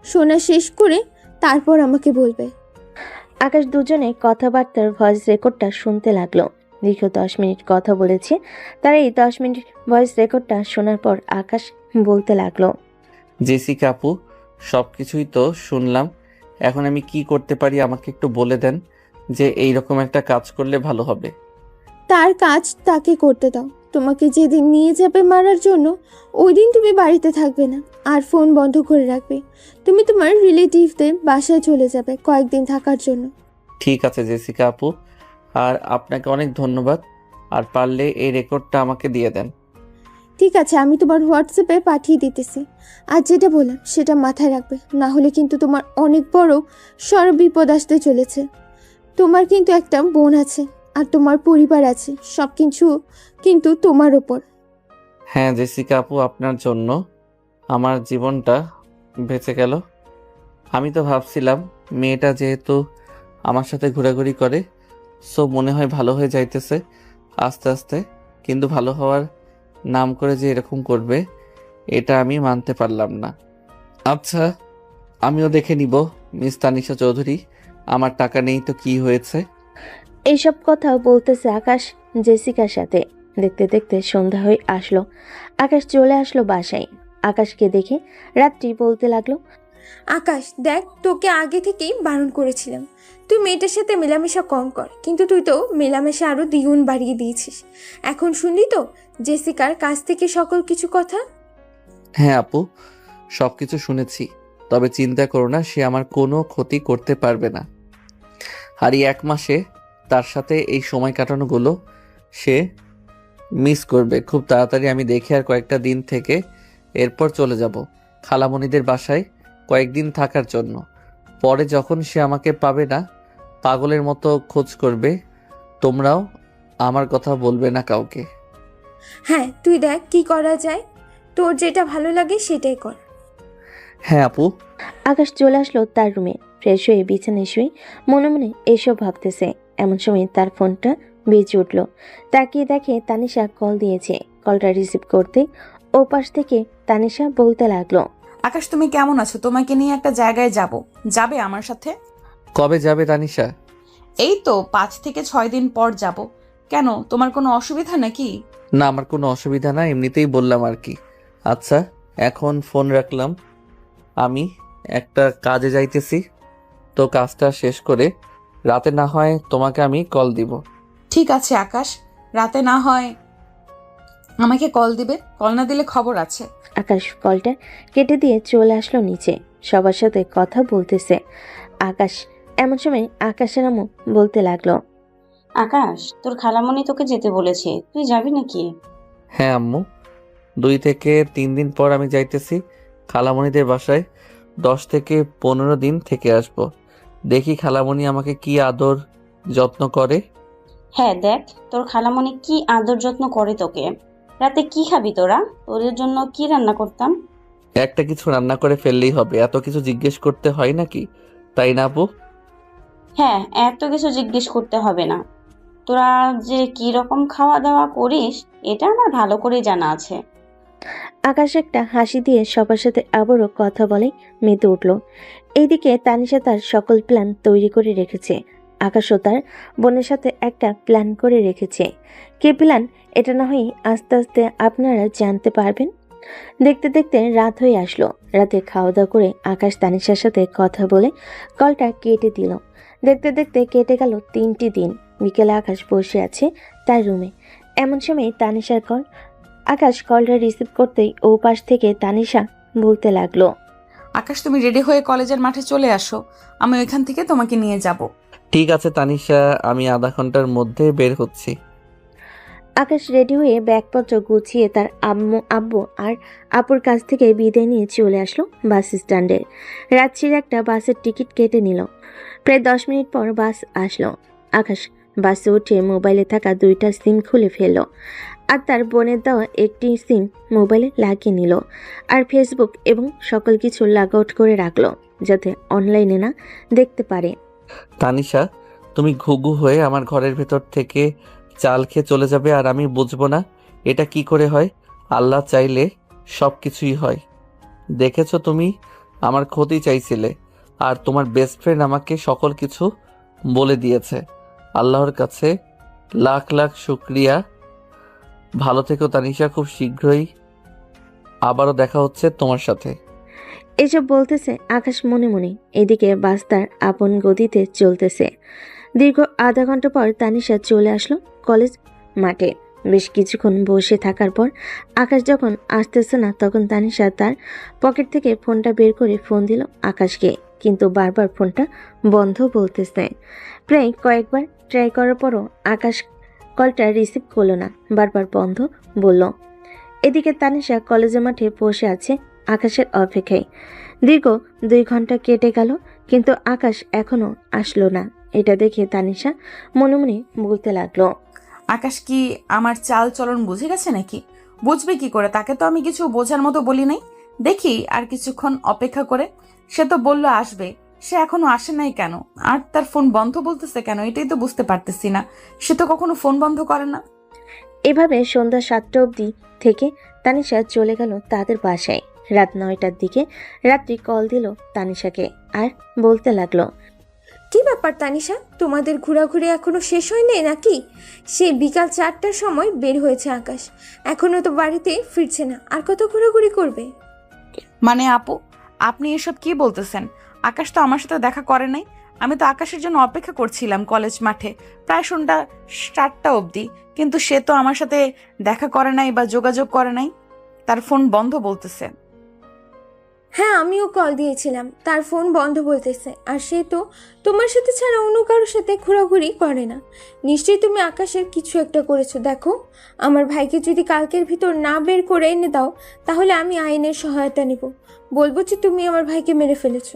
শোনা শেষ করে তারপর আমাকে বলবে। আকাশ দুজনে কথাবার্তার ভয়েস রেকর্ডটা শুনতে লাগলো। দীর্ঘ 10 মিনিট কথা বলেছে। তার এই 10 মিনিট ভয়েস রেকর্ডটা শোনার পর আকাশ বলতে লাগলো, জেসিকা আপু, সব কিছুই তো শুনলাম, এখন আমি কি করতে পারি আমাকে একটু বলে দেন, যে এই রকম একটা কাজ করলে ভালো হবে। তার কাজ তাকে করতে দাও। তোমাকে যেদিন নিয়ে যাবে মারার জন্য, ওই দিন তুমি বাড়িতে থাকবে না, আর ফোন বন্ধ করে রাখবে। তুমি তোমার রিলেটিভদের বাসায় চলে যাবে কয়েকদিন থাকার জন্য। ঠিক আছে জেসিকা আপু, আর আপনাকে অনেক ধন্যবাদ, আর পারলে এই রেকর্ডটা আমাকে দিয়ে দেন। ঠিক আছে, আমি তোমার হোয়াটসঅ্যাপে পাঠিয়ে দিতেছি। আর যেটা বললাম সেটা মাথায় রাখবে, না হলে কিন্তু তোমার অনেক বড় সড় বিপদ আসতে চলেছে। তোমার কিন্তু একটা বোন আছে, আর তোমার পরিবার আছে, সব কিছু কিন্তু তোমার ওপর। হ্যাঁ জেসিকা আপু, আপনার জন্য আমার জীবনটা বেঁচে গেল। আমি তো ভাবছিলাম মেয়েটা যেহেতু আমার সাথে ঘোরাঘুরি করে, সো মনে হয় ভালো হয়ে যাইতেছে আস্তে আস্তে, কিন্তু ভালো হওয়ার নাম করে যে এরকম করবে, এটা আমি মানতে পারলাম না। আচ্ছা, আমিও দেখে নিব মিস তানিশা চৌধুরী, আমার টাকা নেই তো কি হয়েছে। এইসব কথা বলতেছে আকাশ জেসিকার সাথে। দেখতে দেখতে সন্ধ্যা হয়ে আসলো। আকাশ চলে আসলো বাসায়। আকাশকে দেখে রাত্রি বলতে লাগলো, আকাশ দেখ, তোকে আগে থেকেই বারণ করেছিলাম তুই মেয়েটার সাথে মেলামেশা কম কর, কিন্তু তুই তো মেলামেশা আরো দ্বিগুণ বাড়িয়ে দিয়েছিস। এখন শুনলি তো জেসিকার কাছ থেকে সকল কিছু কথা। হ্যাঁ আপু, সব কিছু শুনেছি, তবে চিন্তা করো না, সে আমার কোনো ক্ষতি করতে পারবে না। আর এই 1 মাসে তার সাথে এই সময় কাটানোগুলো সে মিস করবে খুব তাড়াতাড়ি। আমি দেখি আর কয়েকটা দিন থেকে এরপর চলে যাব খালামণিদের বাসায় কয়েকদিন থাকার জন্য। পরে যখন সে আমাকে পাবে না, পাগলের মতো খোঁজ করবে। তোমরাও আমার কথা বলবে না কাউকে। হ্যাঁ তুই দেখ কি করা যায়, তোর যেটা ভালো লাগে সেটাই কর। হ্যাঁ আপু। আকাশ চলে আসলো তার রুমে। ফ্রেশ হয়ে বিছানায় শুয়ে মনে মনে এসব ভাবতেছে। এমন সময় তার ফোনটা বেজে উঠল। তাকিয়ে দেখে তানিশা কল দিয়েছে। কলটা রিসিভ করতে ওপাশ থেকে তানিশা বলতে লাগলো, আকাশ, তুমি কেমন আছো? তোমাকে নিয়ে একটা জায়গায় যাব, যাবে আমার সাথে? কবে যাবে তানিশা? এই তো 5 থেকে 6 দিন পর যাব। কেন, তোমার কোনো অসুবিধা নাকি? না, আমার কোনো অসুবিধা না, এমনিতেই বললাম আর কি। আচ্ছা, এখন ফোন রাখলাম, আমি একটা কাজে যাইতেছি, তো কাজটা শেষ করে রাতে না হয় তোমাকে আমি কল দিব। ঠিক আছে আকাশ, রাতে না হয় আমাকে কল দিবে। কল না দিলে খবর আছে। আকাশ কলটা কেটে দিয়ে চলে আসলো নিচে। সবার সাথে কথা বলতেছে। আকাশ এমন সময় আকাশের আম্মু বলতে লাগলো, আকাশ, তোর খালামণি তোকে যেতে বলেছে, তুই যাবি নাকি? হ্যাঁ আম্মু, 2 থেকে 3 দিন পর আমি যাইতেছি খালামণিদের বাসায়। 10 থেকে 15 দিন থেকে আসবো। দেখি খালামণি আমাকে কি আদর যত্ন করে। হ্যাঁ দেখ, তোর খালামণি কি আদর যত্ন করে তোকে। রাতে কি খাবি তোরা? তোদের জন্য কি রান্না করতাম? একটা কিছু রান্না করে ফেললেই হবে, এত কিছু জিজ্ঞেস করতে হয় নাকি? তাই না আপু? হ্যাঁ, এত কিছু জিজ্ঞেস করতে হবে না। তোরা যে কি রকম খাওয়া দাওয়া করিস এটা আমার ভালো করে জানা আছে। আকাশ একটা হাসি দিয়ে সবার সাথে আবারও কথা বলে মেতে উঠল। এইদিকে তানিশা তার সকল প্ল্যান তৈরি করে রেখেছে। আকাশও তার বোনের সাথে একটা প্ল্যান করে রেখেছে। কি প্ল্যান, এটা না হয় আস্তে আস্তে আপনারা জানতে পারবেন। দেখতে দেখতে রাত হয়ে আসলো। রাতে খাওয়া দাওয়া করে আকাশ তানিশার সাথে কথা বলে কলটা কেটে দিল। দেখতে দেখতে কেটে গেল 3টি দিন। বিকেলে আকাশ বসে আছে তার রুমে। এমন সময় তানিশার কল। আকাশ কলটা রিসিভ করতেই ও পাশ থেকে তানিশা বলতে লাগলো, আকাশ, তুমি রেডি হয়ে কলেজের মাঠে চলে আসো, আমি ওইখান থেকে তোমাকে নিয়ে যাব। ঠিক আছে তানিশা, আমি আধা ঘন্টার মধ্যে বের হচ্ছি। আকাশ রেডি হয়ে ব্যাগপত্র গুছিয়ে তার আব্বু আর আপুর কাছ থেকে বিদায় নিয়ে চলে আসলো বাস স্ট্যান্ডে। রাত্রির একটা বাসের টিকিট কেটে নিল। প্রায় 10 মিনিট পর বাস আসলো। আকাশ বাসে উঠে মোবাইলে থাকা 2টা সিম খুলে ফেলল আর তার বোনের দেওয়া একটি সিম মোবাইলে লাগিয়ে নিল। আর ফেসবুক এবং সকল কিছু লগ আউট করে রাখলো যাতে অনলাইনে না দেখতে পারে। তানিশা, তুমি ঘুঘু হয়ে আমার ঘরের ভেতর থেকে চাল খেয়ে চলে যাবে আর আমি বুঝবো না? এটা কি করে হয়? আল্লাহ চাইলে সব কিছুই হয়। দেখেছো, তুমি আমার ক্ষতি চাইছিলে আর তোমার বেস্ট ফ্রেন্ড আমাকে সকল কিছু বলে দিয়েছে। আল্লাহর কাছে লাখ লাখ শুক্রিয়া। ভালো থেকো তানিশা, খুব শীঘ্রই আবারও দেখা হচ্ছে তোমার সাথে। এসব বলতেছে আকাশ মনে মনে। এদিকে বাস তার আপন গতিতে চলতেছে। দীর্ঘ আধা ঘন্টা পর তানিশা চলে আসলো কলেজ মাঠে। বেশ কিছুক্ষণ বসে থাকার পর আকাশ যখন আসতেছে না, তখন তানিশা তার পকেট থেকে ফোনটা বের করে ফোন দিল আকাশকে, কিন্তু বারবার ফোনটা বন্ধ বলতেছে। প্রায় কয়েকবার ট্রাই করার পরও আকাশ কলটা রিসিভ করলো না, বারবার বন্ধ বলল। এদিকে তানিশা কলেজের মাঠে বসে আছে আকাশের অপেক্ষায়। দীর্ঘ 2 ঘন্টা কেটে গেল, কিন্তু আকাশ এখনো আসলো না। এটা দেখে তানিশা মনে মনে বলতে লাগলো, আকাশ কি আমার চাল চলন বুঝে গেছে নাকি? বুঝবে কি করে? তাকে তো আমি কিছু বোঝার মতো বলি নাই। দেখি আর কিছুক্ষণ অপেক্ষা করে। সে তো বললো আসবে, সে এখনো আসে নাই কেন? আর তার ফোন বন্ধ বলতেছে কেন? এটাই তো বুঝতে পারতেছি না। সে তো কখনো ফোন বন্ধ করে না। এভাবে সন্ধ্যা 7টা অবধি থেকে তানিশা চলে গেল তাদের বাসায়। রাত 9টার দিকে রাত্রি কল দিল তানিশাকে আর বলতে লাগলো, কি ব্যাপার তানিশা, তোমাদের ঘোরাঘুরি এখনো শেষ হয়নি নাকি? সেই বিকাল 4টার সময় বের হয়েছে আকাশ, এখনো তো বাড়িতে ফিরছে না, আর কত ঘোরাঘুরি করবে? মানে আপু, আপনি এসব কি বলতেছেন? আকাশ তো আমার সাথে দেখা করে নাই। আমি তো আকাশের জন্য অপেক্ষা করছিলাম কলেজ মাঠে প্রায় সন্ধ্যা 7টা অবধি, কিন্তু সে তো আমার সাথে দেখা করে নাই বা যোগাযোগ করে নাই। তার ফোন বন্ধ বলতেছে। হ্যাঁ, আমিও কল দিয়েছিলাম, তার ফোন বন্ধ বলতেছে। আর সে তো তোমার সাথে ছাড়া অন্য কারোর সাথে ঘোরাঘুরি করে না। নিশ্চয়ই তুমি আকাশের কিছু একটা করেছো। দেখো, আমার ভাইকে যদি কালকের ভিতর না বের করে এনে দাও, তাহলে আমি আইনের সহায়তা নেব। বলবো যে তুমি আমার ভাইকে মেরে ফেলেছো।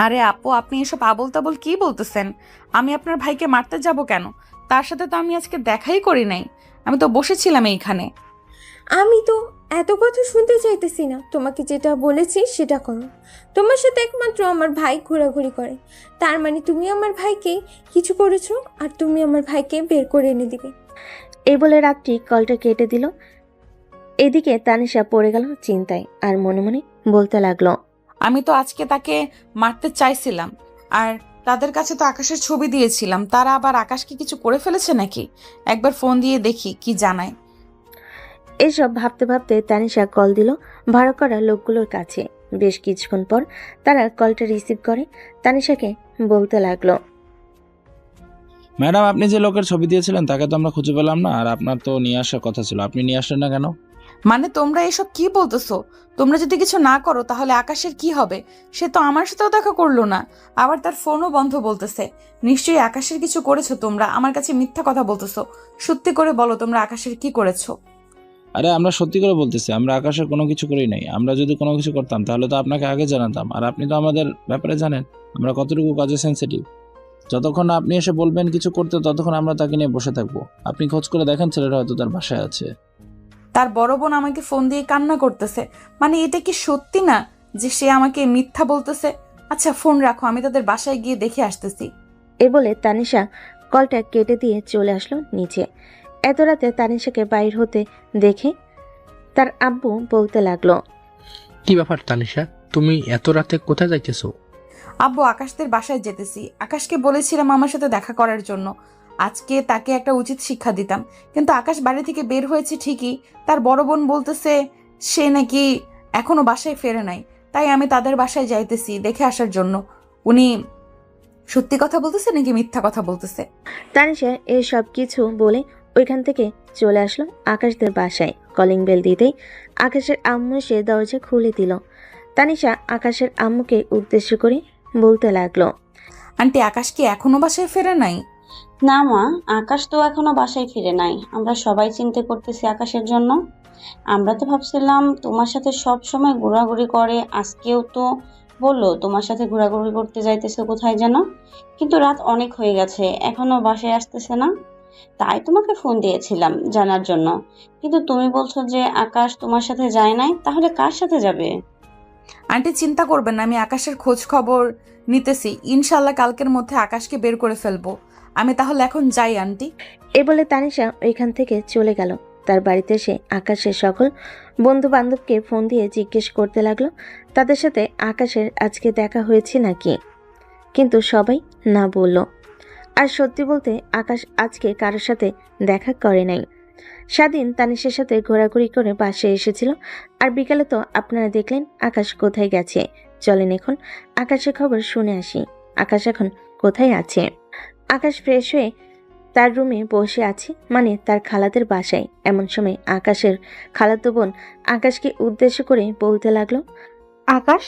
আরে আপু, আপনি এসব আবোল তাবোল কি বলতেছেন? আমি আপনার ভাইকে মারতে যাব কেন? তার সাথে তো আমি আজকে দেখাই করি নাই। আমি তো বসেছিলাম এইখানে। আমি তো এত কথা শুনতে চাইতেছি না, তোমাকে যেটা বলেছি সেটা করো। তোমার সাথে একমাত্র আমার ভাই ঘোরাঘুরি করে, তার মানে তুমি আমার ভাইকে কিছু করেছো, আর তুমি আমার ভাইকে বের করে এনে দিবে। এই বলে রাত্রি কলটা কেটে দিল। এদিকে তানিশা পড়ে গেল চিন্তায় আর মনে মনে বলতে লাগলো, আমি তো আজকে তাকে মারতে চাইছিলাম, আর তাদের কাছে তো আকাশের ছবি দিয়েছিলাম। তারা আবার আকাশকে কিছু করে ফেলেছে নাকি? একবার ফোন দিয়ে দেখি কি জানায়। এসব ভাবতে ভাবতে তানিশা কল দিল ভাড়া করা লোকগুলোর কাছে। বেশ কিছুক্ষণ পর তারা কলটা রিসিভ করে তানিশাকে বলতে লাগলো, ম্যাডাম, আপনি যে লোকের ছবি দিয়েছিলেন তাকে তো আমরা খুঁজে পেলাম না, আর আপনার তো নিয়ে আসার কথা ছিল, আপনি নিয়ে আসলেন না কেন? মানে তোমরা এসব কি বলতেছো? তোমরা যদি কিছু না করো তাহলে আকাশের কি হবে? সে তো আমার সাথেও দেখা করলো না, আবার তার ফোনও বন্ধ বলতেছে। নিশ্চয়ই আকাশের কিছু করেছো তোমরা। আমার কাছে মিথ্যা কথা বলতেছো। সত্যি করে বলো তোমরা আকাশের কি করেছো? আরে আমরা সত্যি করে বলতেছি, আমরা আকাশের কোনো কিছু করি নাই। আমরা যদি কোনো কিছু করতাম তাহলে তো আপনাকে আগে জানাতাম। আর আপনি তো আমাদের ব্যাপারে জানেন আমরা কতটুকু কাজে সেন্সিটিভ। যতক্ষণ না আপনি এসে বলবেন কিছু করতে, ততক্ষণ আমরা তাকে নিয়ে বসে থাকবো। আপনি খোঁজ করে দেখেন, ছেলেটা হয়তো তার বাসায় আছে। তার বড় বোন আমাকে ফোন দিয়ে কান্না করতেছে। মানে এটা কি সত্যি না যে সে আমাকে মিথ্যা বলতেছে? আচ্ছা ফোন রাখো, আমি তাদের বাসায় গিয়ে দেখে আসতেছি। এ বলে তানিশা কলটা কেটে দিয়ে চলে আসলো নিচে। এত রাতে তানিশাকে বাইর হতে দেখে তার আব্বু বলতে লাগলো, কি ব্যাপার তানিশা, তুমি এত রাতে কোথায় যাইতেছো? আব্বু, আকাশদের বাসায় যেতেছি। আকাশকে বলেছিলাম আমার সাথে দেখা করার জন্য। আজকে তাকে একটা উচিত শিক্ষা দিতাম, কিন্তু আকাশ বাড়ি থেকে বের হয়েছে ঠিকই, তার বড় বোন বলতেছে সে নাকি এখনো বাসায় ফেরে নাই। তাই আমি তাদের বাসায় যাইতেছি দেখে আসার জন্য। উনি সত্যি কথা বলতেছে নাকি মিথ্যা কথা বলতেছে? তানিশা এই সব কিছু বলে ওইখান থেকে চলে আসলো আকাশদের বাসায়। কলিং বেল দিতেই আকাশের আম্মু এসে দরজা খুলে দিল। তানিশা আকাশের আম্মুকে উদ্দেশ্য করে বলতে লাগলো, আন্টি, আকাশ কি এখনো বাসায় ফেরে নাই? না মা, আকাশ তো এখনো বাসায় ফিরে নাই। আমরা সবাই চিন্তা করতেছি আকাশের জন্য। আমরা তো ভাবছিলাম তোমার সাথে সব সময় ঘোরাঘুরি করে, আজকেও তো বললো তোমার সাথে ঘোরাঘুরি করতে যাইতেছে কোথায় যেন, কিন্তু রাত অনেক হয়ে গেছে, এখনো বাসায় আসতেছে না। তাই তোমাকে ফোন দিয়েছিলাম জানার জন্য, কিন্তু তুমি বলছো যে আকাশ তোমার সাথে যায় নাই, তাহলে কার সাথে যাবে? আন্টি চিন্তা করবেন না, আমি আকাশের খোঁজ খবর নিতেছি। ইনশাল্লাহ কালকের মধ্যে আকাশকে বের করে ফেলবো। আমি তাহলে এখন যাই আন্টি। এ বলে তানিশা ওইখান থেকে চলে গেল। তার বাড়িতে এসে আকাশের সকল বন্ধু বান্ধবকে ফোন দিয়ে জিজ্ঞেস করতে লাগলো তাদের সাথে আকাশের আজকে দেখা হয়েছে নাকি, কিন্তু সবাই না বলল। আর সত্যি বলতে আকাশ আজকে কারোর সাথে দেখা করে নাই। স্বাধীন তানিশের সাথে ঘোরাঘুরি করে বাসায় এসেছিল। আর বিকালে তো আপনারা দেখলেন আকাশ কোথায় গেছে। চলেন এখন আকাশের খবর শুনে আসি। আকাশ এখন কোথায় আছে। আকাশ ফ্রেশ হয়ে তার রুমে বসে আছে, মানে তার খালাদের বাসায়। এমন সময় আকাশের খালাতো বোন আকাশকে উদ্দেশ্য করে বলতে লাগলো, আকাশ,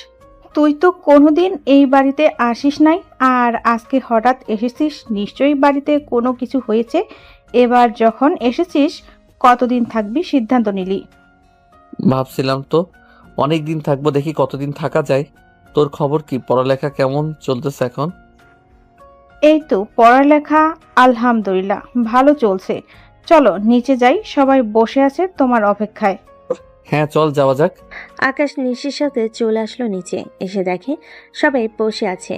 তুই তো কোনোদিন এই বাড়িতে আসিস নাই, আর আজকে হঠাৎ এসেছিস, নিশ্চয়ই বাড়িতে কোনো কিছু হয়েছে। এবার যখন এসেছিস কতদিন থাকবি সিদ্ধান্ত নিলি? ভাবছিলাম তো অনেক দিন থাকবো, দেখি কতদিন থাকা যায়। তোর খবর কি? পড়ালেখা কেমন চলতেছে এখন? এই তো পড়ালেখা আলহামদুলিল্লাহ ভালো চলছে। চলো নিচে যাই, সবাই বসে আছে তোমার অপেক্ষায়। হ্যাঁ চল যাওয়া যাক। আকাশ নিশির সাথে চলে আসলো নিচে। এসে দেখে সবাই বসে আছে।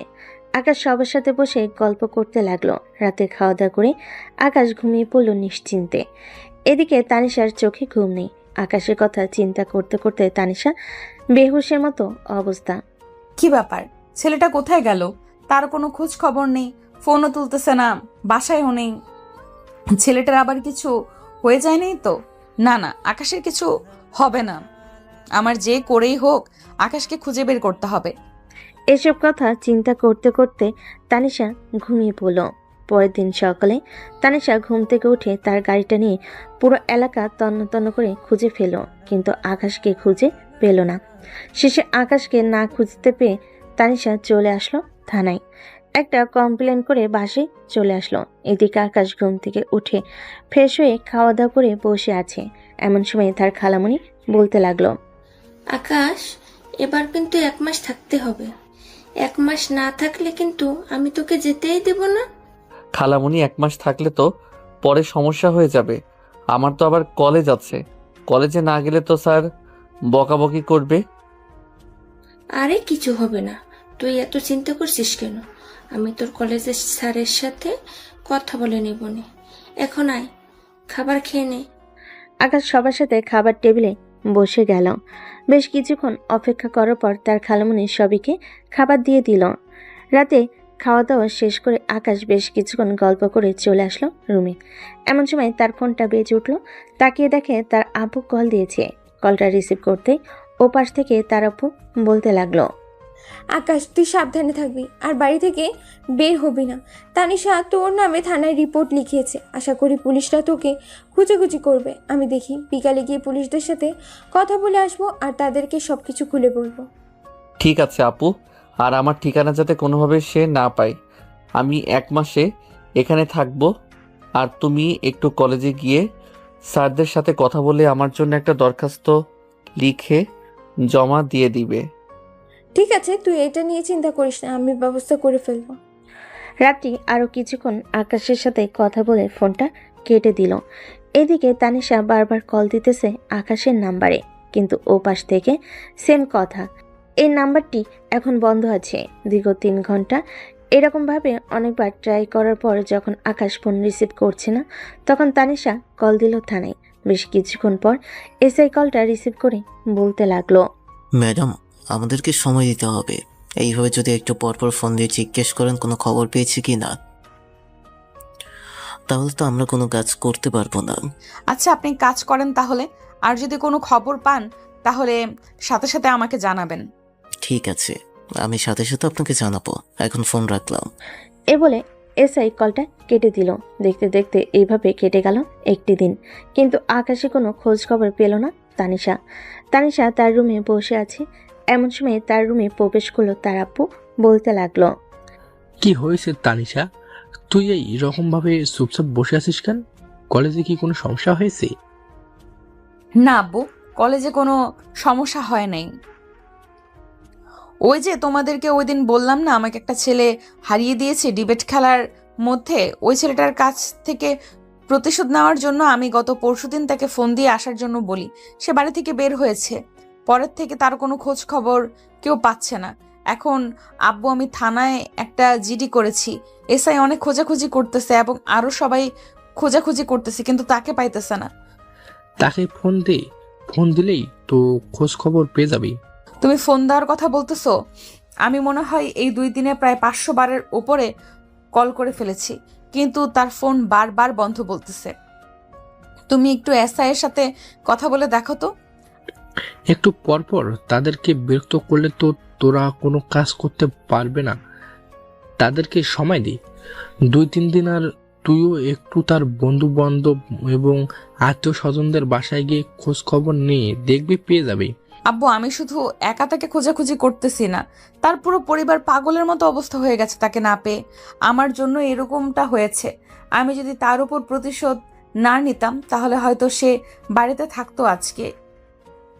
আকাশ সবার সাথে বসে গল্প করতে লাগলো। রাতে খাওয়া দাওয়া করে আকাশ ঘুমিয়ে পড়ল নিশ্চিন্তে। এদিকে তানিশার চোখে ঘুম নেই। আকাশের কথা চিন্তা করতে করতে তানিশা বেহুশের মতো অবস্থা। কি ব্যাপার, ছেলেটা কোথায় গেল? তার কোনো খোঁজ খবর নেই, ফোনও তুলতেছে না, বাসায়ও নেই। ছেলেটার আবার কিছু হয়ে যায় নাই তো? না না, আকাশের কিছু হবে না। আমার যে করেই হোক আকাশকে খুঁজে বের করতে হবে। এসব কথা চিন্তা করতে করতে তানিশা ঘুমিয়ে পড়ল। পরের দিন সকালে তানিশা ঘুম থেকে উঠে তার গাড়িটা নিয়ে পুরো এলাকা তন্ন তন্ন করে খুঁজে ফেল, কিন্তু আকাশকে খুঁজে পেল না। শেষে আকাশকে না খুঁজতে পেয়ে তানিশা চলে আসলো থানায়। একটা কমপ্লেন করে বাসে চলে আসলো। এদিকে আকাশ ঘুম থেকে উঠে ফ্রেশ হয়ে খাওয়া দাওয়া করে বসে আছে। এমন সময় তার খালামণি বলতে লাগলো, আকাশ, এবার কিন্তু 1 মাস থাকতে হবে। 1 মাস না থাকলে কিন্তু আমি তোকে যেতেই দেব না। খালামুনি 1 মাস থাকলে তো পরে সমস্যা হয়ে যাবে। আমার তো আবার কলেজ আছে, কলেজে না গেলে তো স্যার বকাবকি করবে। আরে কিছু হবে না, তুই এত চিন্তা করছিস কেন? আমি তোর কলেজের স্যারের সাথে কথা বলে নেবনি। এখন আয়, খাবার খেয়ে নে। আকাশ সবার সাথে খাবার টেবিলে বসে গেল। বেশ কিছুক্ষণ অপেক্ষা করার পর তার খালামণি সবাইকে খাবার দিয়ে দিল। রাতে খাওয়া দাওয়া শেষ করে আকাশ বেশ কিছুক্ষণ গল্প করে চলে আসলো রুমে। এমন সময় তার ফোনটা বেজে উঠল। তাকিয়ে দেখে তার আব্বু কল দিয়েছে। কলটা রিসিভ করতে ওপাশ থেকে তার আব্বু বলতে লাগলো, আকাশ, তুই সাবধানে থাকবি আর বাড়ি থেকে বের হবি না। তানিশা তোর নামে থানায় রিপোর্ট লিখিয়েছে, আশা করি পুলিশরা তোকে খুঁজেখুঁজি করবে। আমি দেখি বিকালে গিয়ে পুলিশদের সাথে কথা বলে আসবো আর তাদেরকে সব কিছু খুলে বলবো। ঠিক আছে আপু, আর আমার ঠিকানা যাতে কোনোভাবে সে না পায়। আমি 1 মাসে এখানে থাকবো, আর তুমি একটু কলেজে গিয়ে স্যারদের সাথে কথা বলে আমার জন্য একটা দরখাস্ত লিখে জমা দিয়ে দিবে। ঠিক আছে, তুই এটা নিয়ে চিন্তা করিস না, আমি ব্যবস্থা করে ফেলবো। রাত্রি আরও কিছুক্ষণ আকাশের সাথে কথা বলে ফোনটা কেটে দিল। এদিকে তানিশা বারবার কল দিতেছে আকাশের নাম্বারে, কিন্তু ও পাশ থেকে সেম কথা। এই নাম্বারটি এখন বন্ধ আছে। দীর্ঘ 3 ঘন্টা এরকমভাবে অনেকবার ট্রাই করার পর যখন আকাশ ফোন রিসিভ করছে না, তখন তানিশা কল দিল থানায়। বেশ কিছুক্ষণ পর এসআই কলটা রিসিভ করে বলতে লাগলো, ম্যাডাম, আমাদেরকে সময় দিতে হবে। এইভাবে যদি একটু পরপর ফোন দিয়ে জিজ্ঞেস করেন কোনো খবর পেয়েছি কি না, তাহলে তো আমরা কোনো কাজ করতে পারবো না। আচ্ছা, আপনি কাজ করেন তাহলে, আর যদি কোনো খবর পান তাহলে সাথে সাথে আমাকে জানাবেন। ঠিক আছে, আমি সাথে সাথে আপনাকে জানাবো। এখন ফোন রাখলাম। এ বলে এসআই কলটা কেটে দিল। দেখতে দেখতে এইভাবে কেটে গেল একটি দিন, কিন্তু আকাশে কোনো খোঁজ খবর পেল না তানিশা। তানিশা তার রুমে বসে আছে। এমন সময় তার রুমে প্রবেশ করলো তার আব্বু। বলতে লাগলো, কি হয়েছে তানিশা, তুই এই রকম ভাবে চুপচাপ বসে আছিস কেন? কলেজে কি কোনো সমস্যা হয়েছে? না আব্বু, কলেজে কোনো সমস্যা হয় নাই। ওই যে তোমাদেরকে ওই দিন বললাম না, আমাকে একটা ছেলে হারিয়ে দিয়েছে ডিবেট খেলার মধ্যে। ওই ছেলেটার কাছ থেকে প্রতিশোধ নেওয়ার জন্য আমি গত পরশুদিন তাকে ফোন দিয়ে আসার জন্য বলি। সে বাড়ি থেকে বের হয়েছে। পরের থেকে তার কোনো খোঁজ খবর কেউ পাচ্ছে না। এখন আব্বু, আমি থানায় একটা জিডি করেছি। এসআই অনেক খোঁজাখুঁজি করতেছে এবং আরো সবাই খোঁজাখুঁজি করতেছে, কিন্তু তাকে পাইতেছে না। তাকে ফোন দে, ফোন দিলেই তো খোঁজ খবর পেয়ে যাবি। তুমি ফোন দেওয়ার কথা বলতেছো? আমি মনে হয় এই 2 দিনে প্রায় 500 বারের উপরে কল করে ফেলেছি, কিন্তু তার ফোন বারবার বন্ধ বলতেছে। তুমি একটু এসআই এর সাথে কথা বলে দেখো তো। একটু পরপর তাদেরকে বিরক্ত করলে তো তোরা কোনো কাজ করতে পারবে না। তাদেরকে সময় দি, 2-3 দিন, আর তুইও একটু তার বন্ধু বান্ধব এবং আত্মীয় স্বজনদের বাসায় গিয়ে খোঁজ খবর নিয়ে দেখবি পেয়ে যাবে। আব্বু, আমি শুধু একা তাকে খোঁজাখুঁজি করতেছি না, তার পুরো পরিবার পাগলের মতো অবস্থা হয়ে গেছে তাকে না পেয়ে। আমার জন্য এরকমটা হয়েছে। আমি যদি তার উপর প্রতিশোধ না নিতাম তাহলে হয়তো সে বাড়িতে থাকতো আজকে।